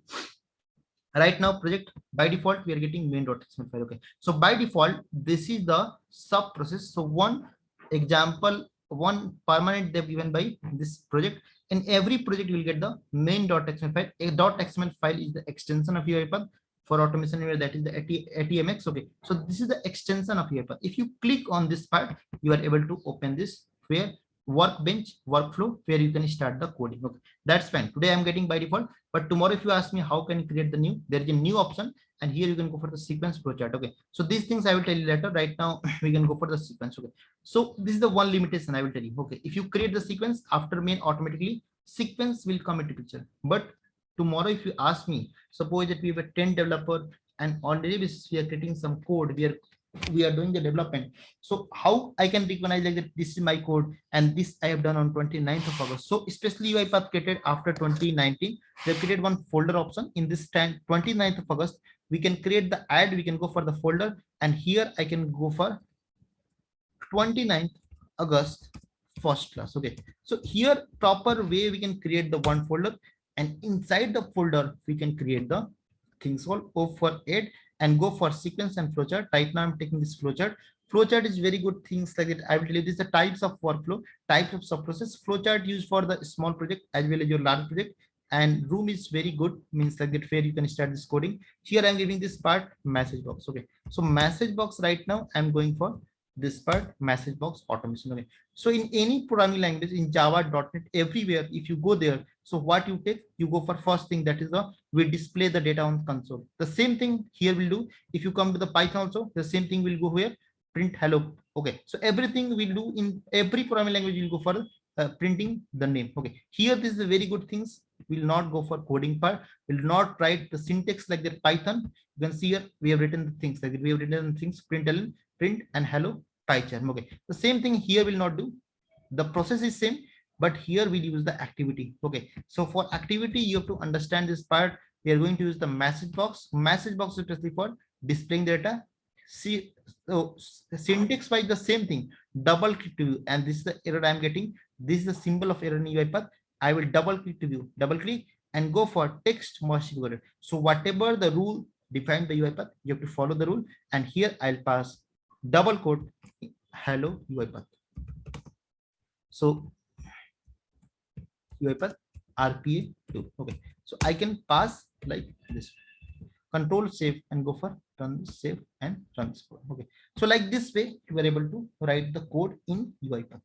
right now project by default we are getting main.xml file. Okay, so by default this is the sub process. So one example, one permanent they've given by this project. In every project you will get the main.xml file. A .xml file is the extension of UiPath. For automation area that is the ATMX. Okay, so this is the extension of UiPath. If you click on this part, you are able to open this where workbench workflow, where you can start the coding. Okay, that's fine. Today I'm getting by default, but tomorrow if you ask me how can you create the new, there is a new option, and here you can go for the sequence flowchart. Okay, so these things I will tell you later. Right now we can go for the sequence. Okay, so this is the one limitation I will tell you. Okay, if you create the sequence after main, automatically sequence will come into picture. But tomorrow if you ask me, suppose that we have a 10 developer, and on daily basis we are creating some code, we are doing the development. So how I can recognize like that this is my code, and this I have done on 29th of August. So especially UiPath created after 2019, they created one folder option. In this time 29th of August, we can create the add, we can go for the folder, and here I can go for 29th August first class. Okay, so here proper way we can create the one folder, and inside the folder we can create the things called O for add and go for sequence and flowchart. Right now I'm taking this flowchart. Flowchart is very good things like that. I will tell you this the types of workflow, types of sub-process. Flowchart used for the small project as well as your large project, and room is very good, means like that where you can start this coding. Here I'm giving this part message box. Okay, so message box right now I'm going for this part message box automation. Okay, so in any programming language in Java, .NET, everywhere if you go there, so what you take, you go for first thing, that is the we display the data on console. The same thing here will do. If you come to the Python also, the same thing will go here, print hello. Okay, so everything we do in every programming language will go for printing the name. Okay, here this is a very good things. Will not go for coding part, will not write the syntax like that Python. You can see here we have written the things like that. We have written things println, print and hello PyCharm. Okay, the same thing here will not do. The process is same, but here we'll use the activity. Okay, so for activity you have to understand this part. We are going to use the message box. Message box is especially for displaying data. See, so syntax wise the same thing. Double click to view, and this is the error I'm getting. This is the symbol of error in UiPath. I will double click to view, double click and go for text merging order. So whatever the rule defined by UiPath, you have to follow the rule. And here I'll pass double quote hello UiPath. So UiPath RPA 2. Okay, so I can pass like this. Control save and go for run this, save and run this code. Okay, so like this way you are able to write the code in UiPath.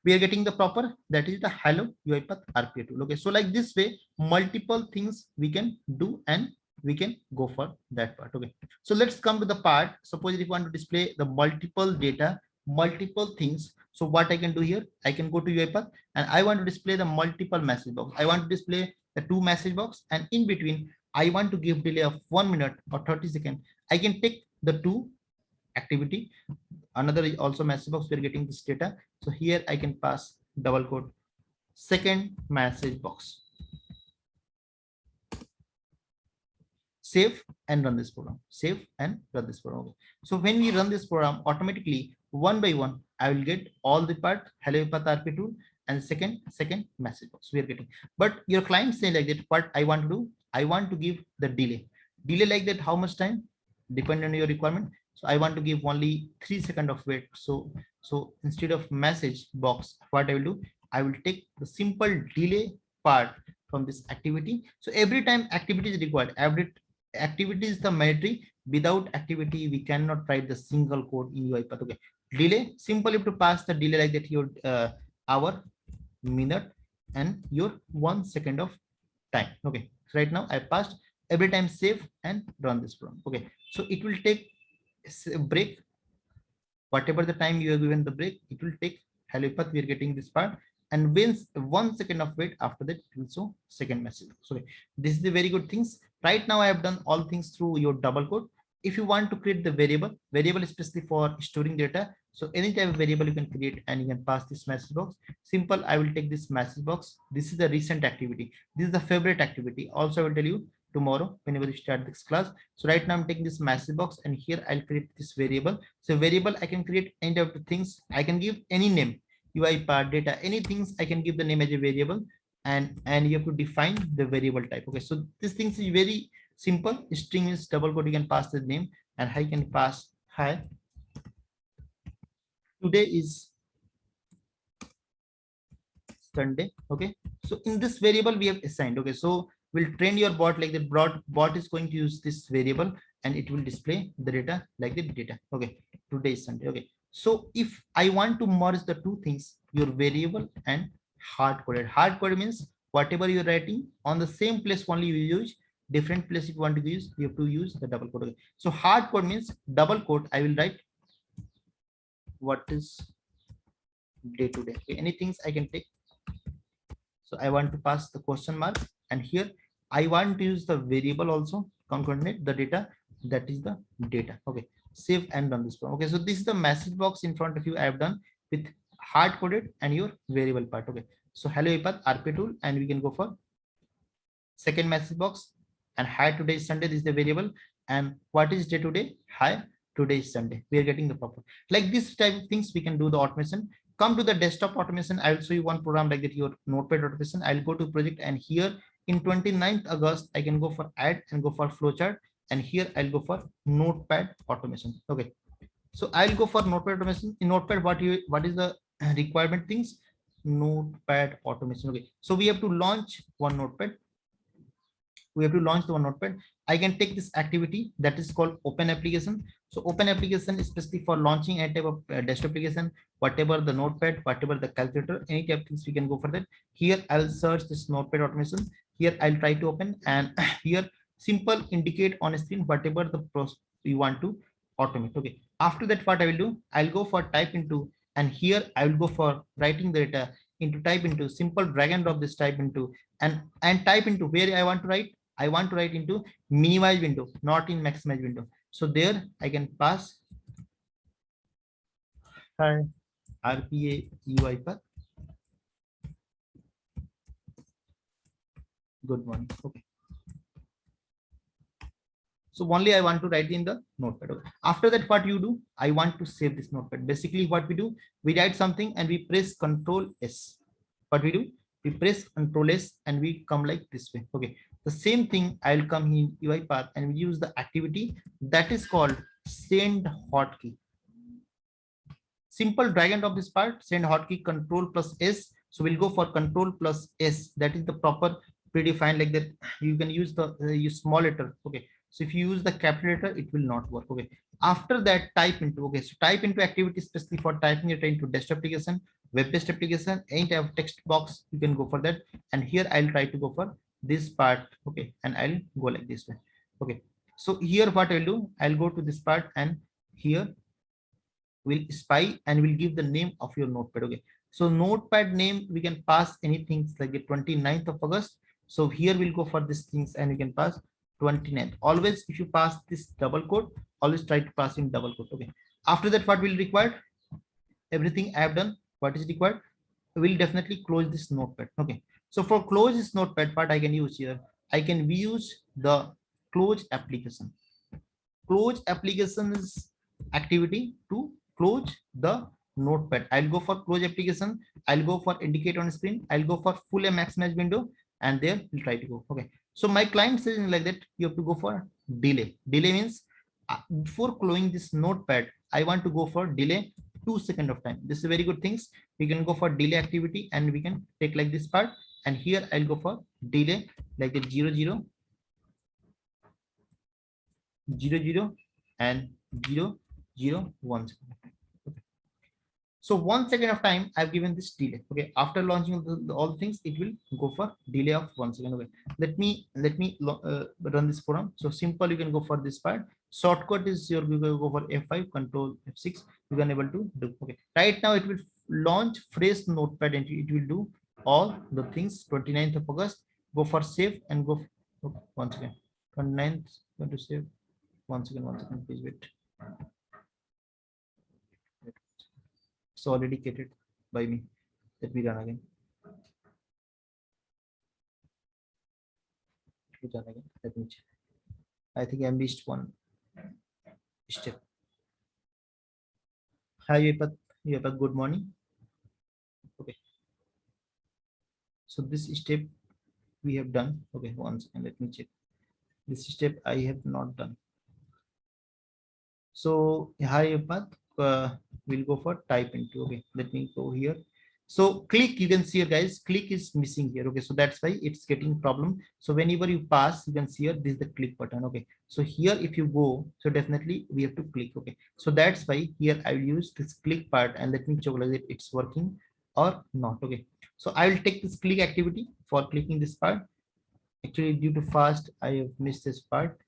We are getting the proper, that is the hello UiPath RPA tool. Okay, so like this way multiple things we can do and we can go for that part. Okay, so let's come to the part. Suppose if you want to display the multiple data, multiple things, so what I can do here, I can go to UiPath and I want to display the multiple message box. I want to display the 2 message box, and in between I want to give delay of 1 minute or 30 seconds. I can take the 2 activity, another also message box, we're getting this data. So here I can pass double quote second message box, save and run this program, save and run this program. So when we run this program, automatically one by one I will get all the part hello UiPath RPA tool and second message box we are getting. But your client say like that, what I want to do, I want to give the delay like that. How much time depending on your requirement. So I want to give only 3 seconds of wait. So instead of message box, what I will do, I will take the simple delay part from this activity. So every time activity is required, every activity is the mandatory. Without activity we cannot write the single code in UiPath. Okay, delay, simply to pass the delay like that, your hour, minute and your 1 second of time. Okay, so right now I passed. Every time save and run this program. Okay, so it will take break, whatever the time you have given the break, it will take hello UiPath, we are getting this part, and when 1 second of wait, after that it will show second message. So this is the very good things. Right now I have done all things through your double quote. If you want to create the variable especially for storing data, so any type of variable you can create and you can pass this message box. Simple, I will take this message box. This is the recent activity, this is the favorite activity. Also I will tell you tomorrow whenever you start this class. So right now I'm taking this message box and here I'll create this variable. So variable I can create any type of things. I can give any name, UiPath data, any things I can give the name as a variable, and you have to define the variable type. Okay, so this thing is very simple. String is double quote, you can pass the name, and I can pass hi, today is Sunday. Okay, so in this variable we have assigned. Okay, so we'll train your bot like that. Bot is going to use this variable and it will display the data like the data. Okay, today is Sunday. Okay, so if I want to merge the two things, your variable and hard coded. Hard coded means whatever you're writing on the same place only you use. Different place if you want to use, you have to use the double quote. Okay, so hard code means double quote. I will write what is day to day. Okay, any things I can take. So I want to pass the question mark, and here I want to use the variable also, concatenate the data, that is the data. Okay, save and run this one. Okay, so this is the message box in front of you I have done with hard coded and your variable part. Okay, so hello UiPath RPA tool, and we can go for second message box, and hi, today is Sunday, this is the variable, and what is day to day, hi, today is Sunday. We are getting the proper, like this type of things we can do the automation. Come to the desktop automation. I will show you one program like that, your notepad automation. I'll go to project, and here in 29th August, I can go for add and go for flowchart. And here I'll go for notepad automation. Okay. So I'll go for notepad automation. In notepad, what is the requirement things? Notepad automation. Okay. So we have to launch one notepad. We have to launch the one notepad. I can take this activity that is called open application. So open application is specifically for launching a type of desktop application, whatever the notepad, whatever the calculator, any type of things we can go for that. Here I'll search this notepad automation. Here I'll try to open, and here simple indicate on a screen whatever the process you want to automate. Okay. After that, what I will do, I'll go for type into, and here I will go for writing the data into type into, simple drag and drop this type into, and type into where I want to write. I want to write into minimize window, not in maximize window. So there I can pass RPA UI path. Good morning. Okay. So only I want to write in the notepad. Okay. After that, what you do, I want to save this notepad. Basically what we do, we write something and we press Control S. What we do, we press Control S and we come like this way. Okay. The same thing, I'll come in UiPath and we use the activity that is called send hotkey. Simple drag and drop this part, send hotkey, Control plus S. So we'll go for Control plus S. That is the proper predefined, like that. You can use the use small letter. Okay. So if you use the capital letter, it will not work. Okay. After that, type into. Okay. So type into activity specifically for typing it into desktop application, web-based application, any type of text box, you can go for that. And here I'll try to go for this part. Okay. And I'll go like this way. Okay. So here what I'll do, I'll go to this part, and here we'll spy and we'll give the name of your notepad. Okay. So notepad name, we can pass anything like the 29th of August. So here we'll go for these things and we can pass 29th. Always if you pass this double quote, always try to pass in double quote. Okay. After that, what will require? Everything I have done. What is required? We'll definitely close this notepad. Okay. So for close this notepad, what I can use here, I can use the close application. Close application is activity to close the notepad. I'll go for close application. I'll go for indicate on screen. I'll go for full and maximize window, and there we'll try to go. Okay. So my client says like that, you have to go for delay. Delay means before closing this notepad, I want to go for delay 2 seconds of time. This is very good things. We can go for delay activity and we can take like this part. And here I'll go for delay like the 0, 0, 0, 0 and 0, 0, 1 second. Okay. So 1 second of time I've given this delay. Okay. After launching all the things, it will go for delay of 1 second. Okay. Let me run this program. So simple, you can go for this part. Shortcut is your, you can go for F5, Control F6. You can able to do. Okay. Right now it will launch fresh notepad and it will do all the things. 29th of August. Go for save and go. Okay, once again. 29th. Going to save. Once again, please wait. It's already created by me. Let me run again. Let me check. I think I missed one step. Hi, Yepat, good morning. Okay. So this step we have done. Okay, once and let me check. This step I have not done. So hi, Yepat. We'll go for type into. Okay, let me go here. So click, you can see here, guys, click is missing here. Okay, so that's why it's getting problem. So whenever you pass, you can see here, this is the click button. Okay, so here if you go, so definitely we have to click. Okay, so that's why here I will use this click part, and let me check whether it's working or not. Okay, so I will take this click activity for clicking this part. Actually, due to fast, I have missed this part.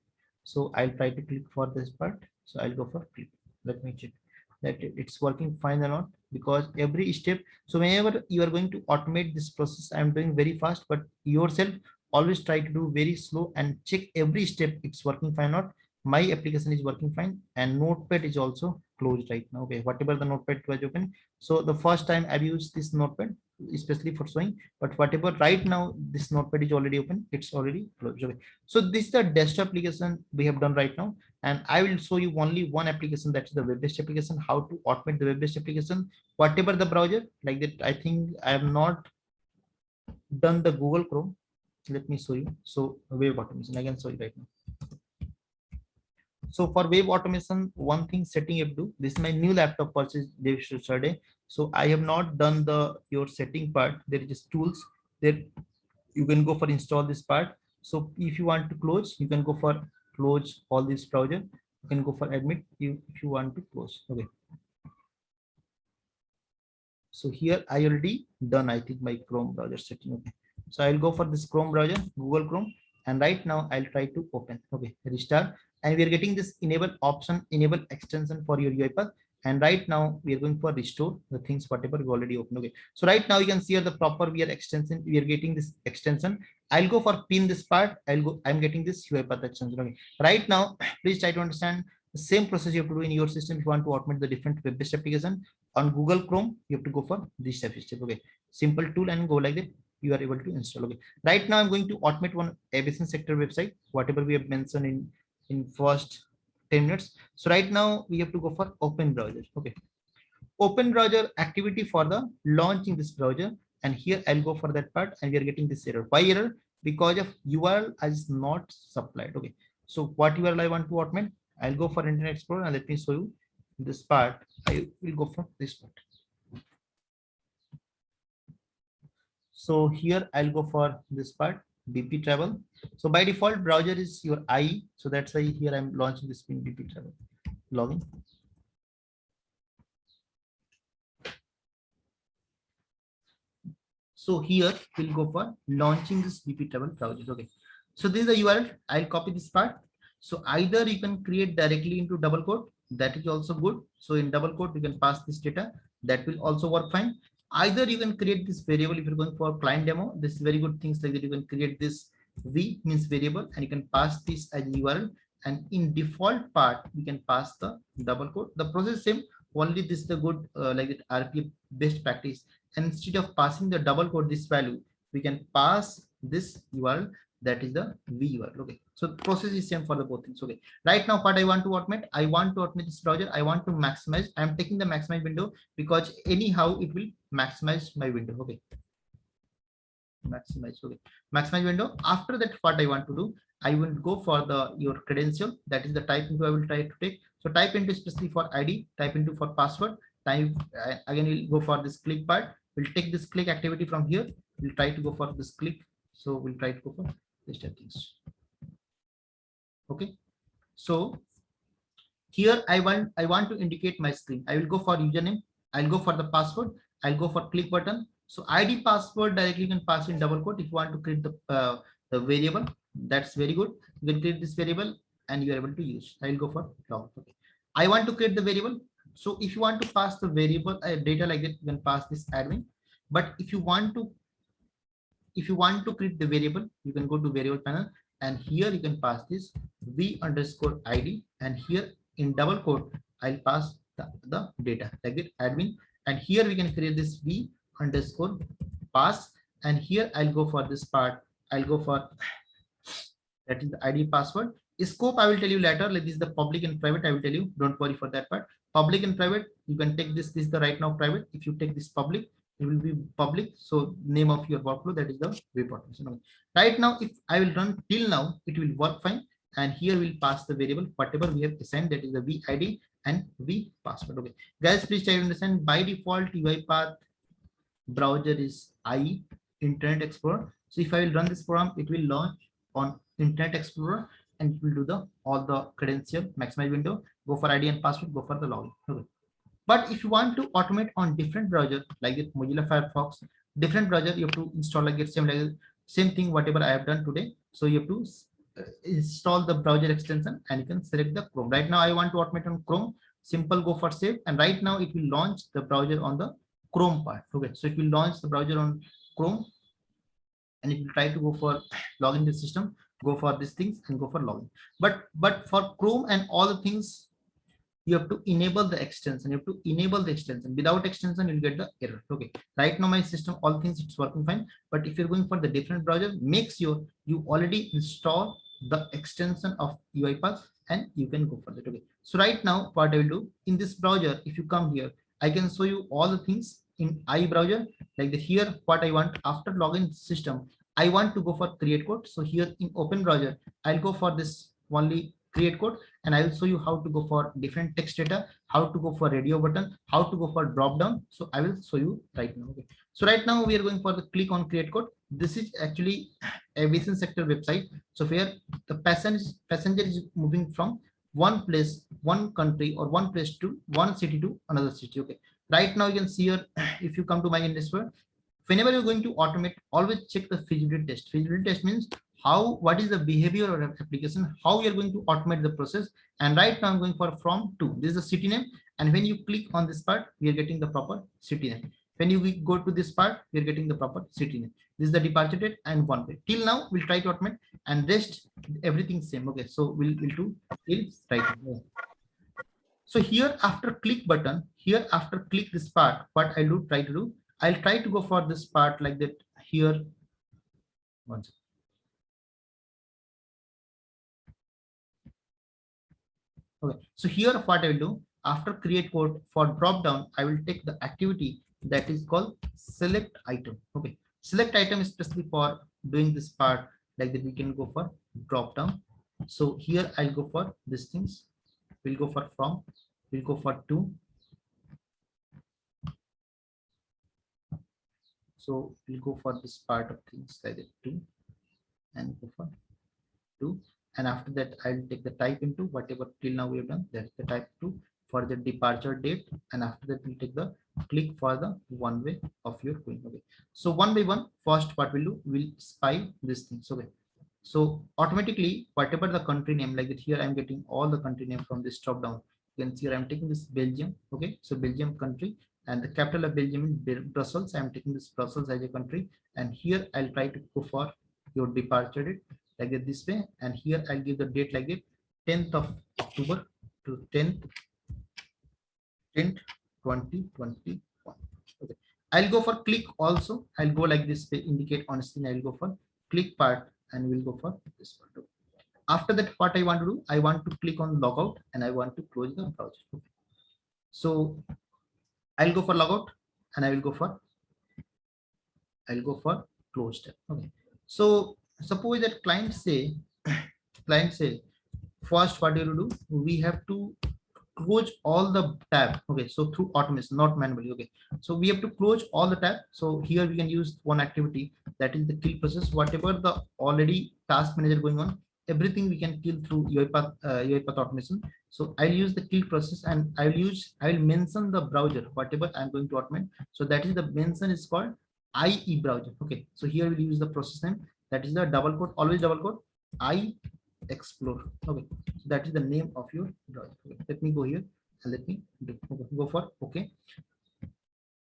So I'll try to click for this part. So I'll go for click. Let me check that it's working fine or not, because every step. So whenever you are going to automate this process, I'm doing very fast, but yourself always try to do very slow and check every step it's working fine or not. My application is working fine and notepad is also closed right now. Okay, whatever the notepad was open. So the first time I've used this notepad, especially for showing, but whatever right now this notepad is already open, it's already closed. Okay, so this is the desktop application we have done right now, and I will show you only one application, that is the web-based application, how to automate the web-based application, whatever the browser like that. I think I have not done the Google Chrome. Let me show you. So web automation, I can show you right now. So for web automation, one thing setting you have to do, this is my new laptop purchase yesterday. So I have not done the your setting part. There is just tools there. You can go for install this part. So if you want to close, you can go for close all this browser. You can go for admit if you want to close. Okay. So here I already done, I think, my Chrome browser setting. Okay. So I'll go for this Chrome browser, Google Chrome, and right now I'll try to open. Okay, restart, and we are getting this enable option, enable extension for your UiPath. And right now we are going for restore the things whatever we already opened. Okay, so right now you can see here the proper we are extension. We are getting this extension. I'll go for pin this part. I'm getting this UiPath extension. Okay, right now please try to understand the same process you have to do in your system. If you want to automate the different web-based application on Google Chrome, you have to go for this step. Okay, simple tool and go like that. You are able to install. Okay, right now I'm going to automate one aviation sector website, whatever we have mentioned in first 10 minutes. So right now we have to go for open browser. Okay, open browser activity for the launching this browser, and here I'll go for that part, and we are getting this error. Why error? Because of URL is not supplied. Okay, so what URL I want to automate? I'll go for Internet Explorer, and let me show you this part. I will go for this part. So here I'll go for this part, BP Travel. So by default browser is your IE. So that's why here I'm launching this in BP Travel. Login. So here we'll go for launching this BP Travel browser. Okay. So this is the URL. I'll copy this part. So either you can create directly into double quote. That is also good. So in double quote, you can pass this data. That will also work fine. Either you can create this variable if you're going for client demo. This is very good things like that. You can create this V means variable, and you can pass this as URL. And in default part, you can pass the double quote. The process same. Only this is the good like it RPA best practice. And instead of passing the double quote this value, we can pass this URL, that is the V URL. Okay, so the process is same for the both things. Okay, right now what I want to automate, I want to automate this browser. I want to maximize. I'm taking the maximize window because anyhow it will maximize my window. Okay, maximize. Okay, maximize window. After that, what I want to do, I will go for the your credential, that is the type into I will try to take. So type into especially for ID, type into for password, type again we'll go for this click part. We'll take this click activity from here. We'll try to go for this click. So we'll try to go for this type things. Okay, so here I want to indicate my screen. I will go for username. I'll go for the password. I'll go for click button. So ID password directly you can pass in double quote. If you want to create the variable, that's very good. You can create this variable and you are able to use. I will go for log. Okay. I want to create the variable. So if you want to pass the variable data like that, you can pass this admin. But if you want to create the variable, you can go to variable panel, and here you can pass this V underscore ID, and here in double quote I'll pass the data like that admin, and here we can create this V underscore pass, and here I'll go for this part. I'll go for that is the ID password. Scope I will tell you later. Like this is the public and private. I will tell you. Don't worry for that part. Public and private. You can take this. This is the right now private. If you take this public, it will be public. So name of your workflow, that is the web automation. Right now, if I will run till now, it will work fine. And here we'll pass the variable whatever we have assigned, that is the VID and V password. Okay, guys, please try to understand. By default, UiPath browser is IE, Internet Explorer. So if I will run this program, it will launch on Internet Explorer, and it will do the all the credential maximize window. Go for ID and password. Go for the login. Okay. But if you want to automate on different browser like it, Mozilla Firefox, different browser, you have to install like it same thing whatever I have done today. So you have to install the browser extension, and you can select the Chrome. Right now I want to automate on Chrome. Simple, go for save, and right now it will launch the browser on the Chrome part. Okay, so it will launch the browser on Chrome, and it will try to go for login the system, go for these things and go for login. But for Chrome and all the things, you have to enable the extension. You have to enable the extension. Without extension, you'll get the error. Okay. Right now, my system, all things it's working fine. But if you're going for the different browser, make sure you already install the extension of UiPath and you can go for that. Okay. So right now, what I will do in this browser, if you come here, I can show you all the things in I browser. Like the here, what I want after login system, I want to go for create code. So here in open browser, I'll go for this only create code, and I will show you how to go for different text data, how to go for radio button, how to go for drop down. So I will show you right now. Okay. So right now we are going for the click on create code. This is actually a business sector website. So where the passenger is moving from one place, one country, or one place to one city to another city. Okay. Right now you can see here, if you come to my investor, whenever you're going to automate, always check the feasibility test. Feasibility test means what is the behavior of application, how you're going to automate the process. And right now I'm going for from to, this is the city name. And when you click on this part, we are getting the proper city name. When you go to this part, we're getting the proper city name. This is the departure date and one way. Till now, we'll try to automate and rest everything same. Okay, so we'll do till right. So here after click button, here after click this part, what I do try to do, I'll try to go for this part like that here. Once. Okay, so here what I will do after create code for drop down, I will take the activity that is called select item. Okay, select item is specifically for doing this part like that. We can go for drop down. So here I'll go for these things. We'll go for from, we'll go for to. So we'll go for this part of things like that to, and go for to. And after that, I'll take the type into whatever till now we have done. That's the type to for the departure date. And after that, we'll take the click for the one way of your queen. Okay. So one by one, first part we'll do, we'll spy this thing. So okay. So automatically, whatever the country name, like that here, I'm getting all the country name from this drop down. You can see here I'm taking this Belgium. Okay. So Belgium country, and the capital of Belgium is Brussels. I'm taking this Brussels as a country. And here I'll try to go for your departure date like that this way. And here I'll give the date like it 10th of October to 10th 2021. Okay. I'll go for click also. I'll go like this way, indicate on screen. I'll go for click part and we'll go for this part. After that, what I want to do, I want to click on logout and I want to close the browser. Okay. So I'll go for logout and I'll go for close tab. Okay. So suppose that client say first what you do, we have to close all the tab. Okay, so through automation, not manually. Okay, so we have to close all the tab. So here we can use one activity, that is the kill process. Whatever the already task manager going on, everything we can kill through UiPath automation. So I'll use the kill process and I will mention the browser whatever I'm going to automate. So that is the mention is called IE browser. Okay, so here we'll use the process name, that is the double quote, always double quote, I explore. Okay, so that is the name of your browser. Okay, let me go here and let me go for okay.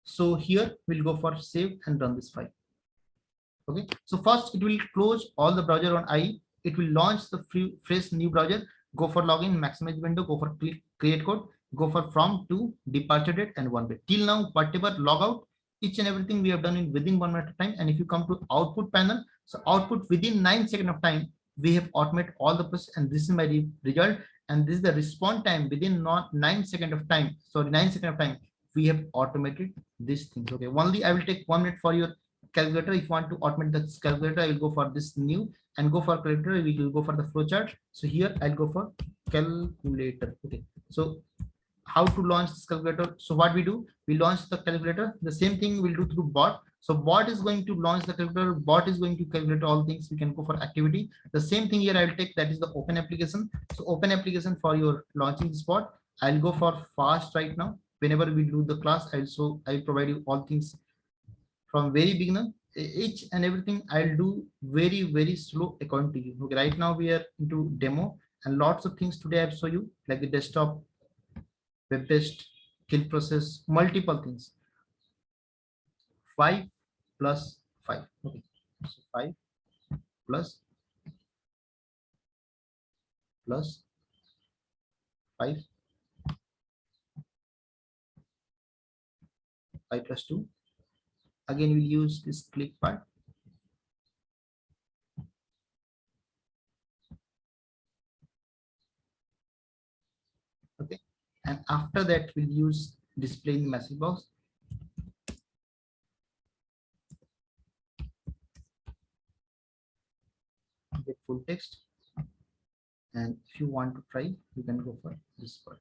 So here we'll go for save and run this file. Okay, so first it will close all the browser on IE. It will launch the fresh new browser. Go for login, maximize window, go for create code, go for from to departure date and one way. Till now, whatever logout, each and everything we have done in within 1 minute of time. And if you come to output panel, so output within 9 seconds of time, we have automated all the process, and this is my result. And this is the response time within not 9 seconds of time. So 9 seconds of time, we have automated these things. Okay, only I will take 1 minute for your calculator. If you want to automate the calculator, I will go for this new and go for calculator. We will go for the flowchart. So here I'll go for calculator. Okay, so how to launch this calculator? So what we do, we launch the calculator. The same thing we'll do through bot. So bot is going to launch the calculator. Bot is going to calculate all things. We can go for activity. The same thing here I'll take, that is the open application. So open application for your launching this bot. I'll go for fast right now. Whenever we do the class, I'll provide you all things from very beginner. Each and everything I'll do very slow according to you. Okay, right now we are into demo and lots of things today I'll show you, like the desktop, web based, kill process, multiple things. 5 plus 5. Okay, so 5 plus 5 5 plus 2. Again, we'll use this click part. Okay, and after that we'll use display in the message box. Get full text, and if you want to try, you can go for this part.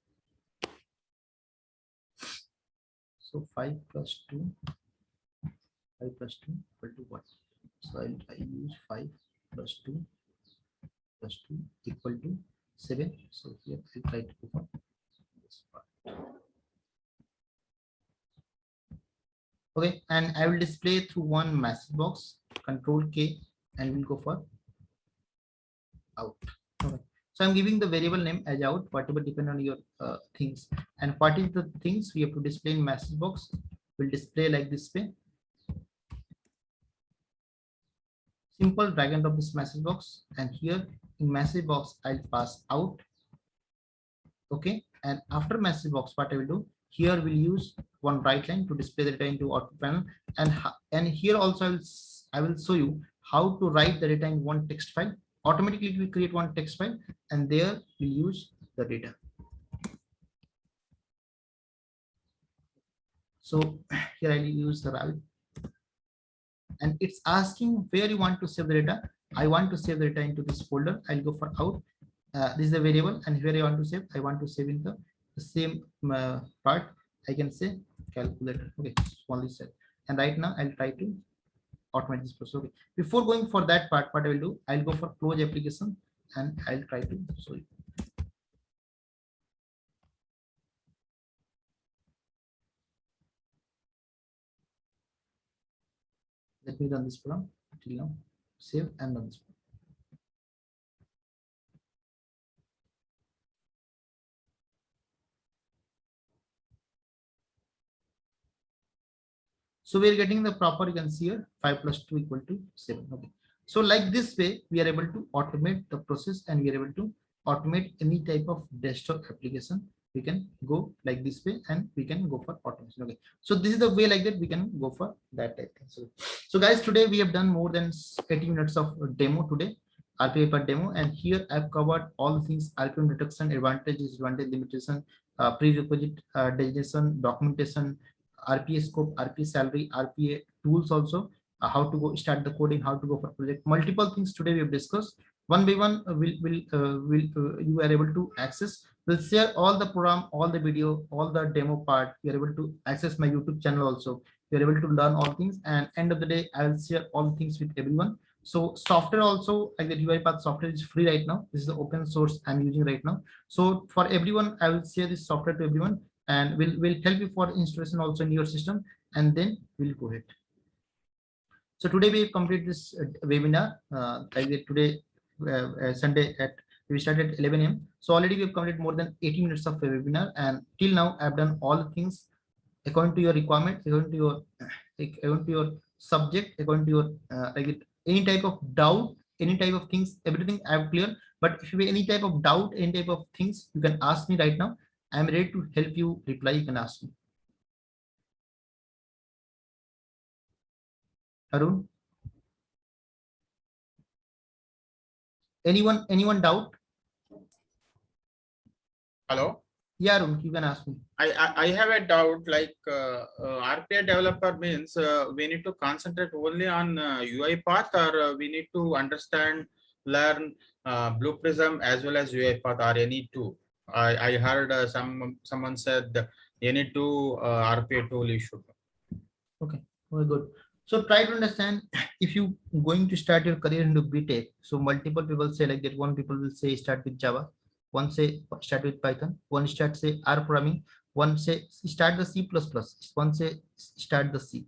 So 5 plus 2, 5 plus 2 equal to what? So I use 5 plus 2 equal to 7. So here I try to go for this part. Okay, and I will display through one message box, Control K, and we'll go for out. Okay, so I'm giving the variable name as out, whatever depend on your things. And what is the things we have to display in message box? Will display like this way. Simple drag and drop this message box, and here in message box I'll pass out. Okay, and after message box, what I will do here, we'll use one right line to display the data into output panel, and here also I will show you how to write the data in one text file. Automatically we create one text file, and there we use the data. So here I'll use the route, and it's asking where you want to save the data. I want to save the data into this folder. I'll go for out. This is the variable, and here I want to save. I want to save in the same part. I can say calculator. Okay, only set. And right now I'll try to automate this process. Okay, before going for that part, what I will do, I'll go for close application, and I'll try to show you. Let me run this program till now. Save and run this program. So we are getting the proper, you can see here 5 plus 2 equal to 7. Okay, so like this way we are able to automate the process, and we are able to automate any type of desktop application. We can go like this way, and we can go for automation. Okay, so this is the way, like that we can go for that type. So guys, today we have done more than 80 minutes of demo today, RPA per demo, and here I've covered all the things: RPM detection, advantages, disadvantage, limitation, prerequisite designation, documentation, RPA scope, RPA salary, RPA tools also, how to go start the coding, how to go for project. Multiple things today we have discussed. One by one you are able to access. We'll share all the program, all the video, all the demo part. You are able to access my YouTube channel also. You are able to learn all things, and end of the day I will share all things with everyone. So software also, like the UiPath software is free right now. This is the open source I'm using right now. So for everyone, I will share this software to everyone, and we'll help you for installation also in your system, and then we'll go ahead. So today we complete this webinar. Today Sunday we started at 11 a.m. So already we have completed more than 80 minutes of a webinar, and till now I've done all the things according to your requirement, according to your subject, according to your any type of doubt, any type of things, everything I've clear. But if you have any type of doubt, any type of things, you can ask me right now. I'm ready to help you reply. You can ask me. Arun, anyone doubt? Hello. Yeah, Arun, you can ask me. I have a doubt. Like RPA developer means we need to concentrate only on UiPath, or we need to understand, learn Blue Prism as well as UiPath, or any two. I heard someone said any two RPA tool you should. Okay, very good. So try to understand, if you going to start your career into BTech. So multiple people say like that. One people will say start with Java, one say start with Python, one start say R programming, one say start the C++, one say start the C.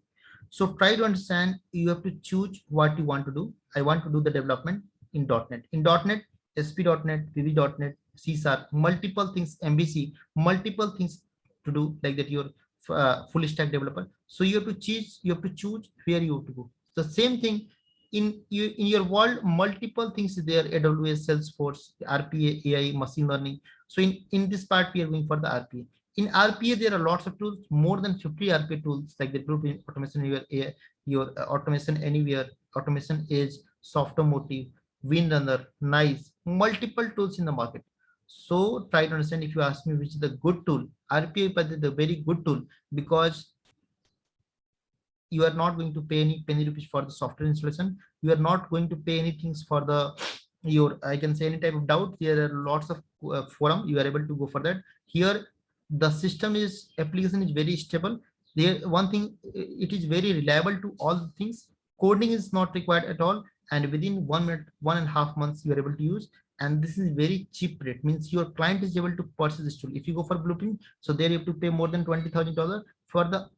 So try to understand, you have to choose what you want to do. I want to do the development in .NET. In .NET, SP.NET, VB.NET, C#, multiple things, MVC, multiple things to do, like that you're full stack developer. So you have to choose where you have to go. The same thing in your world, multiple things there: AWS, Salesforce, RPA, AI, machine learning. So in this part we are going for the RPA. In RPA, there are lots of tools, more than 50 RPA tools, like the Blueprint, Automation Anywhere, your Automation Anywhere, Automation Edge, Softomotive, Windrunner, Nice, multiple tools in the market. So try to understand. If you ask me which is the good tool, RPA is the very good tool, because you are not going to pay any penny rupees for the software installation. You are not going to pay anything for the your, I can say, any type of doubt. There are lots of forum, you are able to go for that. Here the system is, application is very stable. There one thing, it is very reliable to all the things. Coding is not required at all, and within 1 minute, 1.5 months, you are able to use. And this is very cheap rate, means your client is able to purchase this tool. If you go for Blueprint, so there you have to pay more than $20,000 for the,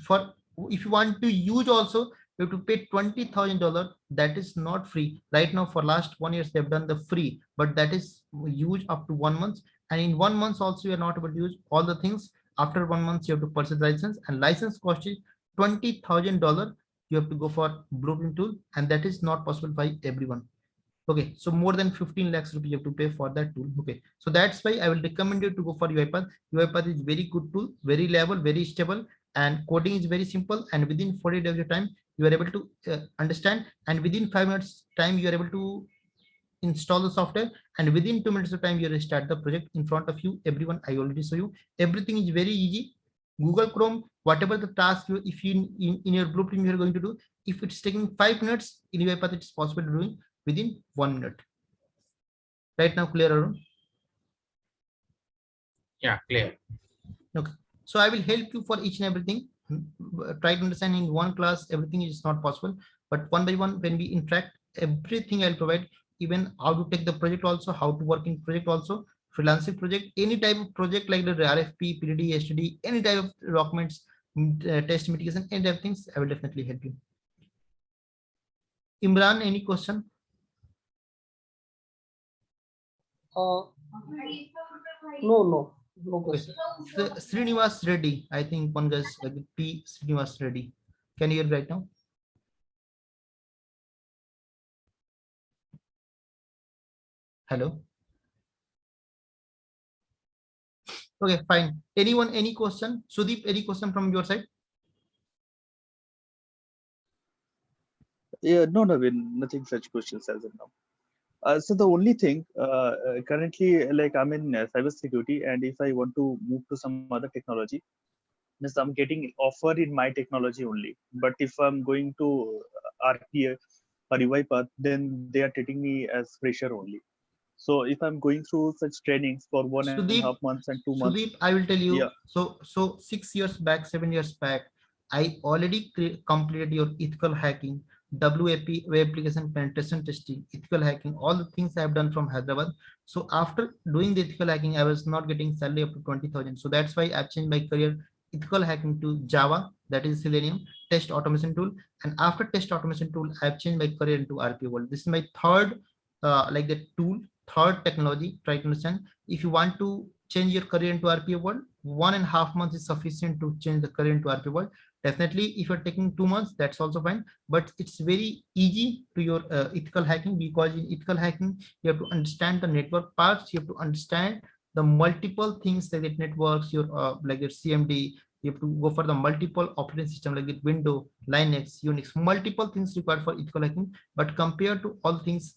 for, if you want to use also, you have to pay $20,000. That is not free right now. For last 1 year they've done the free, but that is used up to 1 month. And in 1 month also you are not able to use all the things. After 1 month you have to purchase license, and license cost is $20,000. You have to go for Blueprint tool, and that is not possible by everyone. Okay, so more than 15 lakhs rupees you have to pay for that tool. Okay, so that's why I will recommend you to go for UiPath. UiPath is very good tool, very reliable, very stable, and coding is very simple. And within 40 days of time, you are able to understand, and within 5 minutes time, you are able to install the software, and within 2 minutes of time, you will start the project in front of you. Everyone, I already show you. Everything is very easy. Google Chrome, whatever the task you, if you in your Blueprint you are going to do, if it's taking 5 minutes, in UiPath it's possible to do within 1 minute. Right now, clear, Arun? Yeah, clear. Okay, so I will help you for each and everything. Try to understand in one class, everything is not possible, but one by one, when we interact, everything I'll provide, even how to take the project also, how to work in project also, freelancing project, any type of project like the RFP, PDD, STD, any type of documents, test mitigation, and everything, I will definitely help you. Imran, any question? No question. Srinivas Reddy, I think one guy's like P. Srinivas Reddy. Can you hear right now? Hello. Okay, fine. Anyone, any question? Sudeep, any question from your side? Yeah, no, Naveen, nothing such questions as of now. So the only thing currently, like I'm in cybersecurity, and if I want to move to some other technology, means I'm getting offer in my technology only. But if I'm going to RPA or UiPath, then they are treating me as fresher only. So if I'm going through such trainings for 1.5 months and 2 months, Sudeep, I will tell you. yeah. So 6 years back, 7 years back, I already completed your ethical hacking, WAP, web application penetration testing, ethical hacking, all the things I have done from Hyderabad. So after doing the ethical hacking, I was not getting salary up to 20,000. So that's why I've changed my career, ethical hacking, to Java, that is Selenium, test automation tool. And after test automation tool, I've changed my career into RPA world. This is my third, like the tool, third technology. Try to understand. If you want to change your career into RPA world, 1.5 months is sufficient to change the career into RPA world. Definitely, if you're taking 2 months, that's also fine. But it's very easy to your ethical hacking, because in ethical hacking, you have to understand the network parts. You have to understand the multiple things like the networks, your like your CMD. You have to go for the multiple operating system like the Windows, Linux, Unix, multiple things required for ethical hacking. But compared to all things,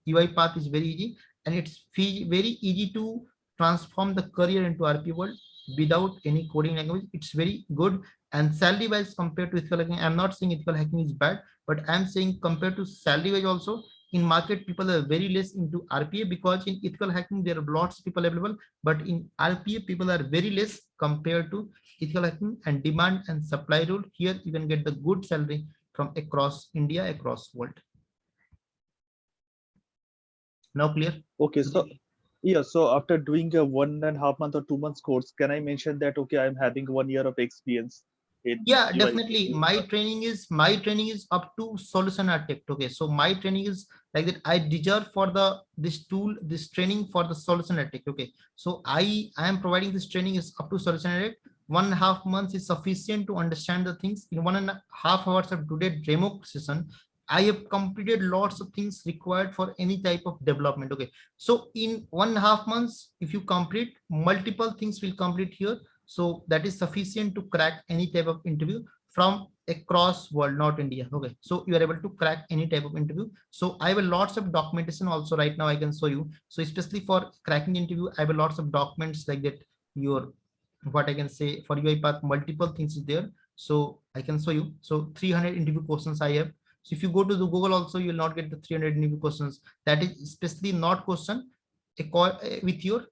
UiPath is very easy, and it's very easy to transform the career into RP world without any coding language. It's very good. And salary wise, compared to ethical hacking, I'm not saying ethical hacking is bad, but I'm saying compared to salary wise also, in market people are very less into RPA, because in ethical hacking there are lots of people available, but in RPA people are very less compared to ethical hacking. And demand and supply rule, here you can get the good salary from across India, across world. Now clear? Okay, so yeah, so after doing a 1.5 month or 2 months course, can I mention that okay, I'm having 1 year of experience in Yeah, UI? definitely. My training is up to solution architect. Okay, so my training is like that. I deserve for the this training for the solution architect. Okay, so I am providing this training is up to solution architect. 1.5 months is sufficient to understand the things. In 1.5 hours of today demo session, I have completed lots of things required for any type of development. Okay, so in 1.5 months, if you complete multiple things will complete here, so that is sufficient to crack any type of interview from across world, not India. Okay, so you are able to crack any type of interview. So I have a lots of documentation also right now I can show you. So especially for cracking interview, I have a lots of documents like that. Your what I can say for UiPath, multiple things is there. So I can show you. So 300 interview questions I have. So if you go to the Google also, you will not get the 300 interview questions. That is especially not question with your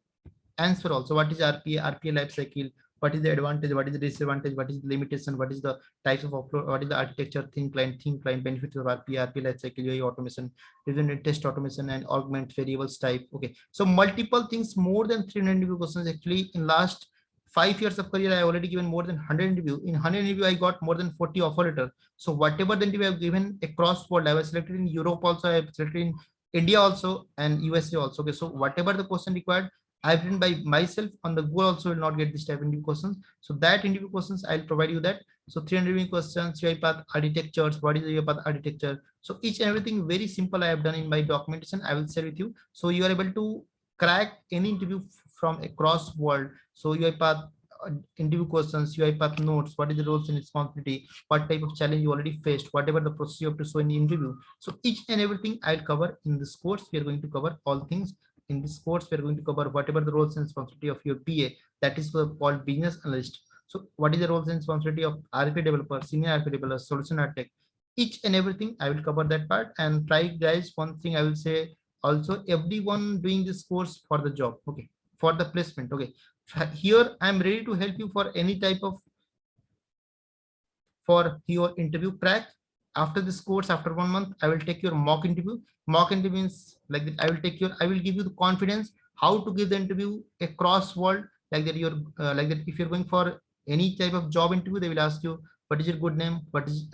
answer also. What is RPA life cycle? What is the advantage? What is the disadvantage? What is the limitation? What is the types of upload? What is the architecture, theme client benefits of RPA life cycle, UI automation, revision test automation, and augment variables type. Okay, so multiple things, more than 300 interview questions. Actually, in last 5 years of career, I already given more than 100 interview. In 100 interview, I got more than 40 offer letter. So whatever the interview I've given across world, I was selected in Europe also, I have selected in India also, and USA also. Okay, so whatever the question required, I've written by myself on the Google also will not get this type of interview questions. So that interview questions, I'll provide you that. So 300 interview questions, UiPath architectures, what is the UiPath architecture? So each and everything very simple I have done in my documentation, I will share with you. So you are able to crack any interview from across world. So UiPath interview questions, UiPath notes, what is the roles and responsibility, what type of challenge you already faced, whatever the process you have to show in the interview. So each and everything I'll cover in this course. We are going to cover all things in this course. We are going to cover whatever the roles and responsibility of your BA, that is called business analyst. So what is the roles and responsibility of RP developer, senior RP developer, solution architect, each and everything I will cover that part. And try guys, one thing I will say also, everyone doing this course for the job, okay, for the placement. Okay, here I'm ready to help you for any type of for your interview crack. After this course, after 1 month, I will take your mock interview. Mock interview means like that, I will give you the confidence how to give the interview across world, like that. You're like that, if you're going for any type of job interview, they will ask you what is your good name, what is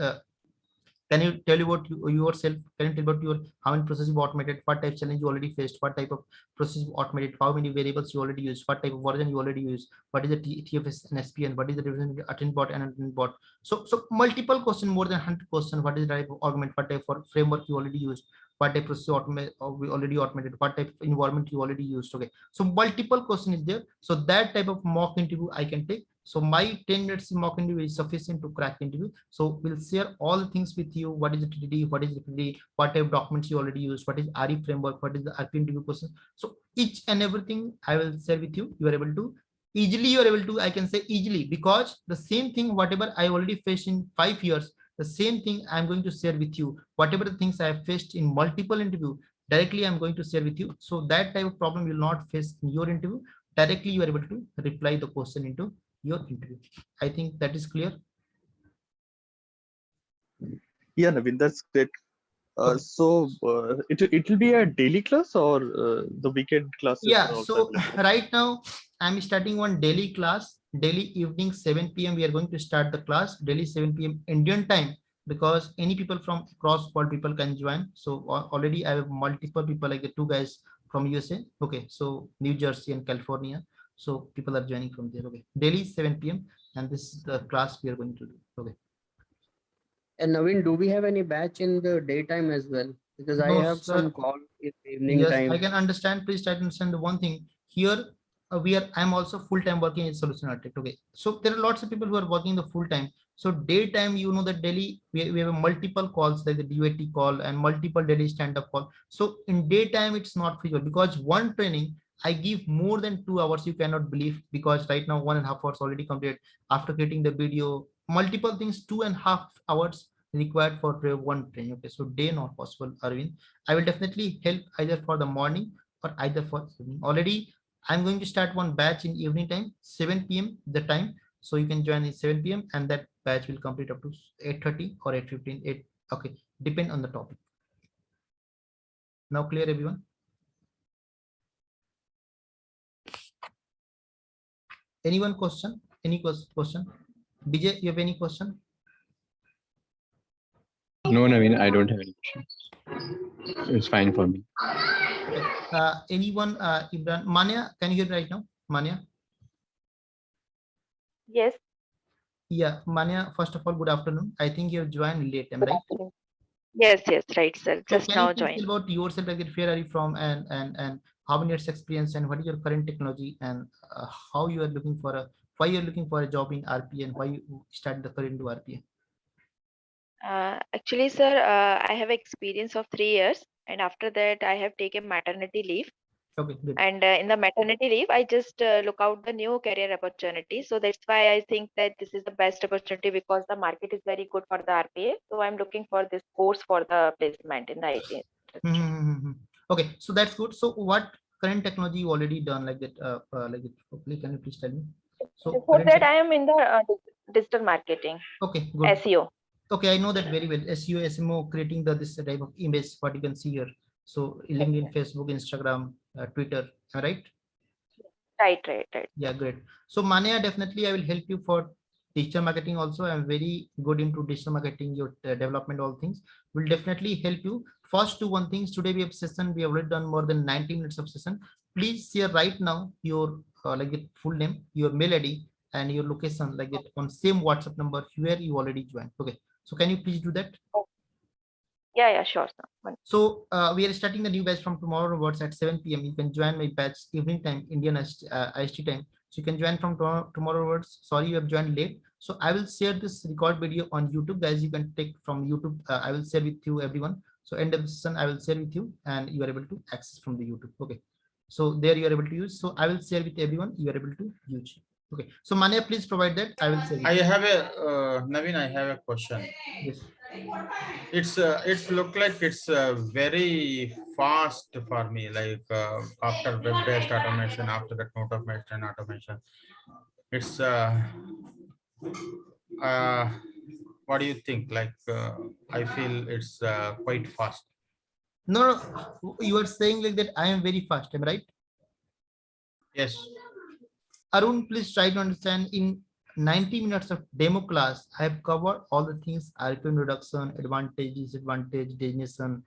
can you tell about yourself? Can you tell about your how many processes you automated, what type of challenge you already faced, what type of process you automated, how many variables you already use, what type of version you already use, what is the TFS and SPN, what is the difference between attend bot and attend bot. So multiple question, more than 100 question. What is the type of augment, what type of framework you already used, what type of process automate we already automated, what type of environment you already used. Okay, so multiple question is there. So that type of mock interview I can take. So my 10 minutes mock interview is sufficient to crack interview. So we'll share all the things with you. What is the TDD? What is the TDD? What type of documents you already use? What is RE framework? What is the RP interview question? So each and everything I will share with you. You are able to easily, you are able to, I can say easily, because the same thing, whatever I already faced in 5 years, the same thing I'm going to share with you. Whatever the things I have faced in multiple interview, directly I'm going to share with you. So that type of problem you will not face in your interview. Directly you are able to reply the question into your interview. I think that is clear. Yeah, Naveen, that's great. Okay. So it will be a daily class or the weekend classes Yeah, are also so available? right now I'm starting one daily class, daily evening 7 p.m. we are going to start the class, daily 7 p.m. Indian time, because any people from across world people can join. So already I have multiple people, like the 2 guys from USA. Okay, so New Jersey and California. So people are joining from there. Okay, daily 7 p.m. and this is the class we are going to do. Okay. And Naveen, do we have any batch in the daytime as well? Because I No, have some sir. call in the evening Yes, I time. can understand. Please try to understand the one thing here. I'm also full-time working in solution architect. Okay, so there are lots of people who are working the full-time. So daytime, you know, that daily we have multiple calls, like the DUAT call and multiple daily stand-up call. So in daytime, it's not feasible, because one training I give more than 2 hours. You cannot believe, because right now 1.5 hours already completed after creating the video. Multiple things, 2.5 hours required for one training. Okay, so day not possible, Arvind. I will definitely help either for the morning or either for evening. Already, I'm going to start one batch in evening time, 7 p.m. the time. So you can join in 7 p.m. and that batch will complete up to 8:30 or 8:15. Okay, depend on the topic. Now clear, everyone? Anyone question? Any question? DJ, you have any question? No, Naveen, I don't have any questions. It's fine for me. Okay. Anyone? Imran, Manya, can you hear right now? Manya? Yes. Yeah, Manya, first of all, good afternoon. I think you have joined late, am I right? Yes, yes, right, sir. So Just can you now please joined. tell about yourself, like where are you from, and how many years experience, and what is your current technology, and how you are looking for a, why you're looking for a job in RPA, and why you start the career into RPA? Actually, sir, I have experience of 3 years, and after that, I have taken maternity leave. Okay, good. And in the maternity leave, I just look out the new career opportunity. So that's why I think that this is the best opportunity because the market is very good for the RPA. So I'm looking for this course for the placement in the IT industry. Mm-hmm. Okay, so that's good. So what current technology you already done like it? Hopefully, can you please tell me? So Before current that, I am in the digital marketing, okay, good. SEO. Okay, I know that very well. SEO, SMO, creating the this type of image, what you can see here. So LinkedIn, Facebook, Instagram, Twitter, right? Right, right, right. Yeah, great. So Mania, definitely I will help you for digital marketing also. I'm very good into digital marketing, your development, all things will definitely help you. First do one things. Today we have session, we have already done more than 90 minutes of session. Please share right now your like the full name, your mail ID and your location like that on same WhatsApp number where you already joined. Okay. So can you please do that? Yeah, yeah, sure, sir. So we are starting the new batch from tomorrow onwards at 7 p.m. You can join my batch evening time, Indian IST time. So you can join from tomorrow onwards. Sorry, you have joined late. So I will share this record video on YouTube, guys. You can take from YouTube. I will share with you everyone. So end of the session, I will share with you, and you are able to access from the YouTube. Okay. So there you are able to use. So I will share with everyone. You are able to use. Okay. So Mania, please provide that. I will share. I have a Naveen. I have a question. Yes. It's look like it's very fast for me. Like after web-based automation, after that node automation, it's uh, what do you think? Like I feel it's quite fast. No, no, you are saying like that. I am very fast. Am I right? Yes. Arun, please try to understand in 90 minutes of demo class, I have covered all the things, RPM reduction, advantage, disadvantage, designation,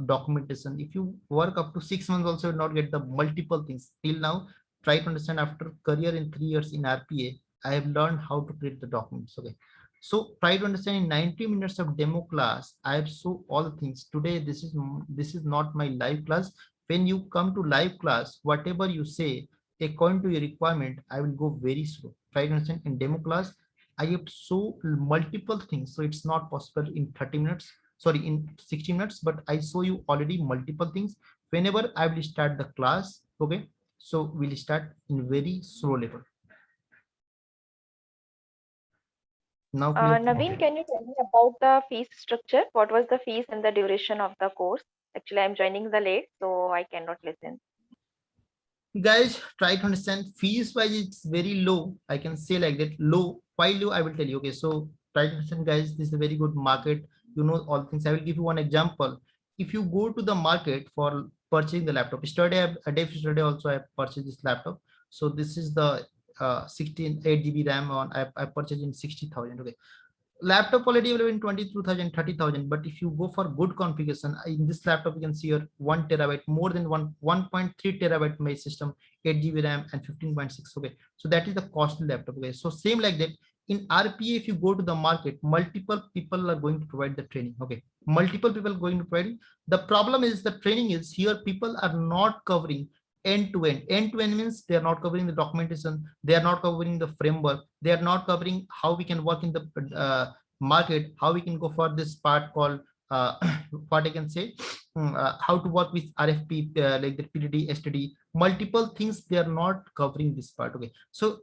documentation. If you work up to 6 months also, you will not get the multiple things. Till now, try to understand after career in 3 years in RPA, I have learned how to create the documents. Okay. So try to understand in 90 minutes of demo class, I have shown all the things. Today, this is not my live class. When you come to live class, whatever you say, according to your requirement, I will go very slow. Try to understand in demo class, I have so multiple things. So it's not possible in 30 minutes, sorry, in 60 minutes, but I show you already multiple things. Whenever I will start the class, okay, so we'll start in very slow level. Now, Naveen, can you tell me about the fees structure? What was the fees and the duration of the course? Actually, I'm joining the late, so I cannot listen. guys, try to understand fees wise, it's very low. I can say like that, low. Why low? I will tell you. Okay, so try to understand, guys, this is a very good market. You know all things. I will give you one example. If you go to the market for purchasing the laptop, yesterday, a day yesterday also I purchased this laptop. So this is the 8 GB RAM on I purchased in 60,000. Okay, laptop already available in 22,000, 30,000. But if you go for good configuration in this laptop, you can see your 1 TB, more than 1.3 TB my system, 8 GB RAM and 15.6. Okay, so that is the costly laptop. Okay, so same like that in RPA, if you go to the market, multiple people are going to provide the training. Okay, multiple people are going to provide. The problem is the training is here, people are not covering end to end. End to end means they are not covering the documentation, they are not covering the framework, they are not covering how we can work in the market, how we can go for this part called what I can say, how to work with RFP, like the PDD, STD, multiple things they are not covering this part. Okay, so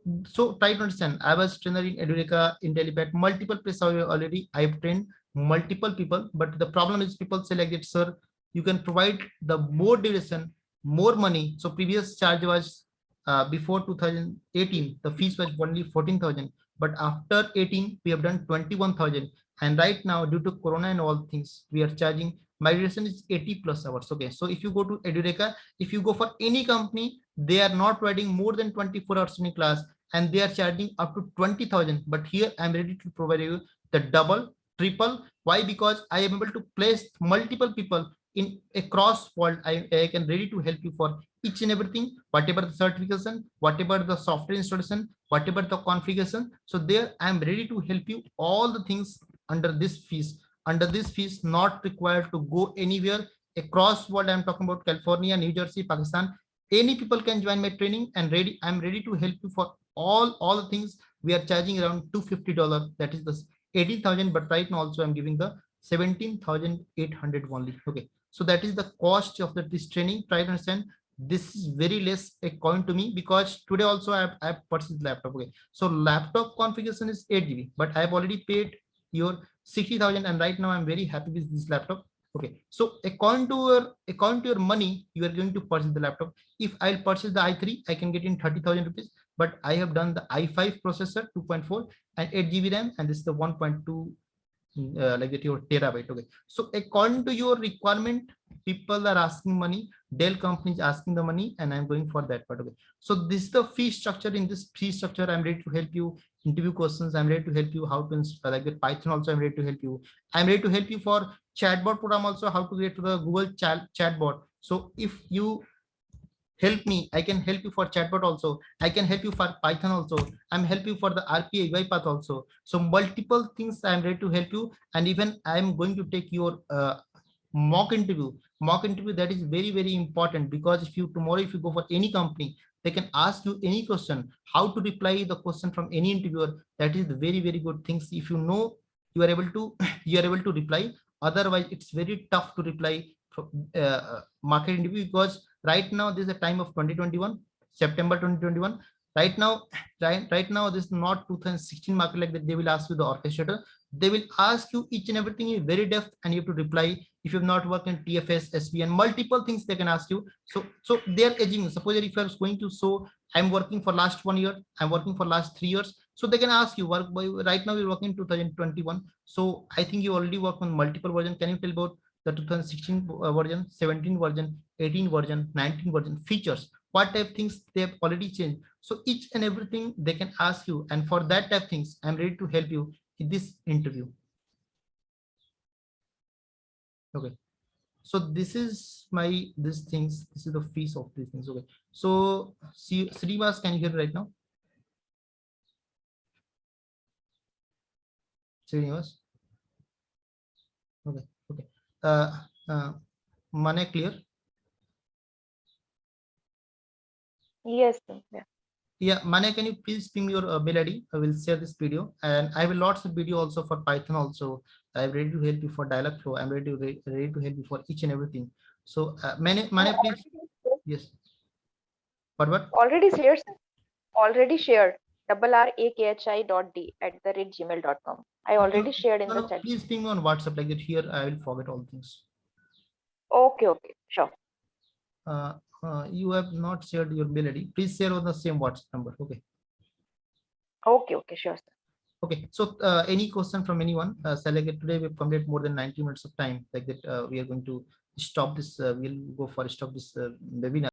try to understand. I was trainer in Edureka, in Delipad, multiple places already. I've trained multiple people, but the problem is people say like that, sir, you can provide the more duration, more money. So previous charge was before 2018, the fees was only 14,000, but after 18 we have done 21,000, and right now due to corona and all things we are charging, my duration is 80+ hours. Okay, so if you go to Edureka, if you go for any company, they are not providing more than 24 hours in class, and they are charging up to 20,000. But here I'm ready to provide you the double, triple. Why? Because I am able to place multiple people in across world. I can ready to help you for each and everything, whatever the certification, whatever the software installation, whatever the configuration. So there I am ready to help you all the things under this fees. under this fees, not required to go anywhere across world. I'm talking about California, New Jersey, Pakistan. Any people can join my training, and I'm ready to help you for all the things. We are charging around $250. That is the 18,000, but right now also I'm giving the 17,800 only. Okay, so that is the cost of this training. Try to understand. This is very less a coin to me, because today also I have purchased laptop. Okay, so laptop configuration is 8 GB, but I have already paid your 60,000, and right now I'm very happy with this laptop. Okay, so according to your money, you are going to purchase the laptop. If I'll purchase the i3, I can get in 30,000 rupees, but I have done the i5 processor 2.4 and 8 GB RAM, and this is the 1.2 like that your terabyte. Okay, so according to your requirement, people are asking money, Dell company is asking the money, and I'm going for that part. Okay, so this is the fee structure. In this fee structure, I'm ready to help you. Interview questions, I'm ready to help you how to install like the Python. Also, I'm ready to help you. I'm ready to help you for chatbot program also, how to get to the Google chatbot. So if you help me, I can help you for chatbot also. I can help you for Python also. I'm help you for the RPA UiPath also. So multiple things I'm ready to help you, and even I'm going to take your mock interview. Mock interview, that is very important, because if you tomorrow if you go for any company, they can ask you any question, how to reply the question from any interviewer. That is the very good things. If you know, you are able to you are able to reply. Otherwise, it's very tough to reply from market interview, because right now this is a time of 2021, September 2021. Right now, right now, this is not 2016 market like that. They will ask you the orchestrator. They will ask you each and everything in very depth, and you have to reply. If you have not worked in TFS, SB, and multiple things they can ask you. So they are edging. Suppose if you are going to, so I'm working for last 1 year, I'm working for last 3 years. So they can ask you work by, right now you're working in 2021. So I think you already work on multiple versions. Can you tell about the 2016 version, 17 version, 18 version, 19 version, features, what type of things they have already changed? So each and everything they can ask you, and for that type of things, I'm ready to help you in this interview. Okay, so this is this is the fees of these things. Okay, so see, Srivas, can you hear right now? Srivas? Okay, Mane, clear? Yes, sir. Yeah. Yeah, Mane, can you please ping your mail ID? I will share this video, and I will lots of video also for Python also. I'm ready to help you for Dialogflow. I'm ready to help you for each and everything. So Mane, please. Yes. What? Already shared, sir. Already shared. rakhi.d@gmail.com. I already shared in the No, chat. please ping me on WhatsApp like that. Here I will forget all things. Okay, sure. You have not shared your mail ID. Please share on the same WhatsApp number. Okay. Okay, sure, sir. Okay, so any question from anyone? Select today we've completed more than 90 minutes of time. Like that, we are going to stop this. We'll go for stop this webinar.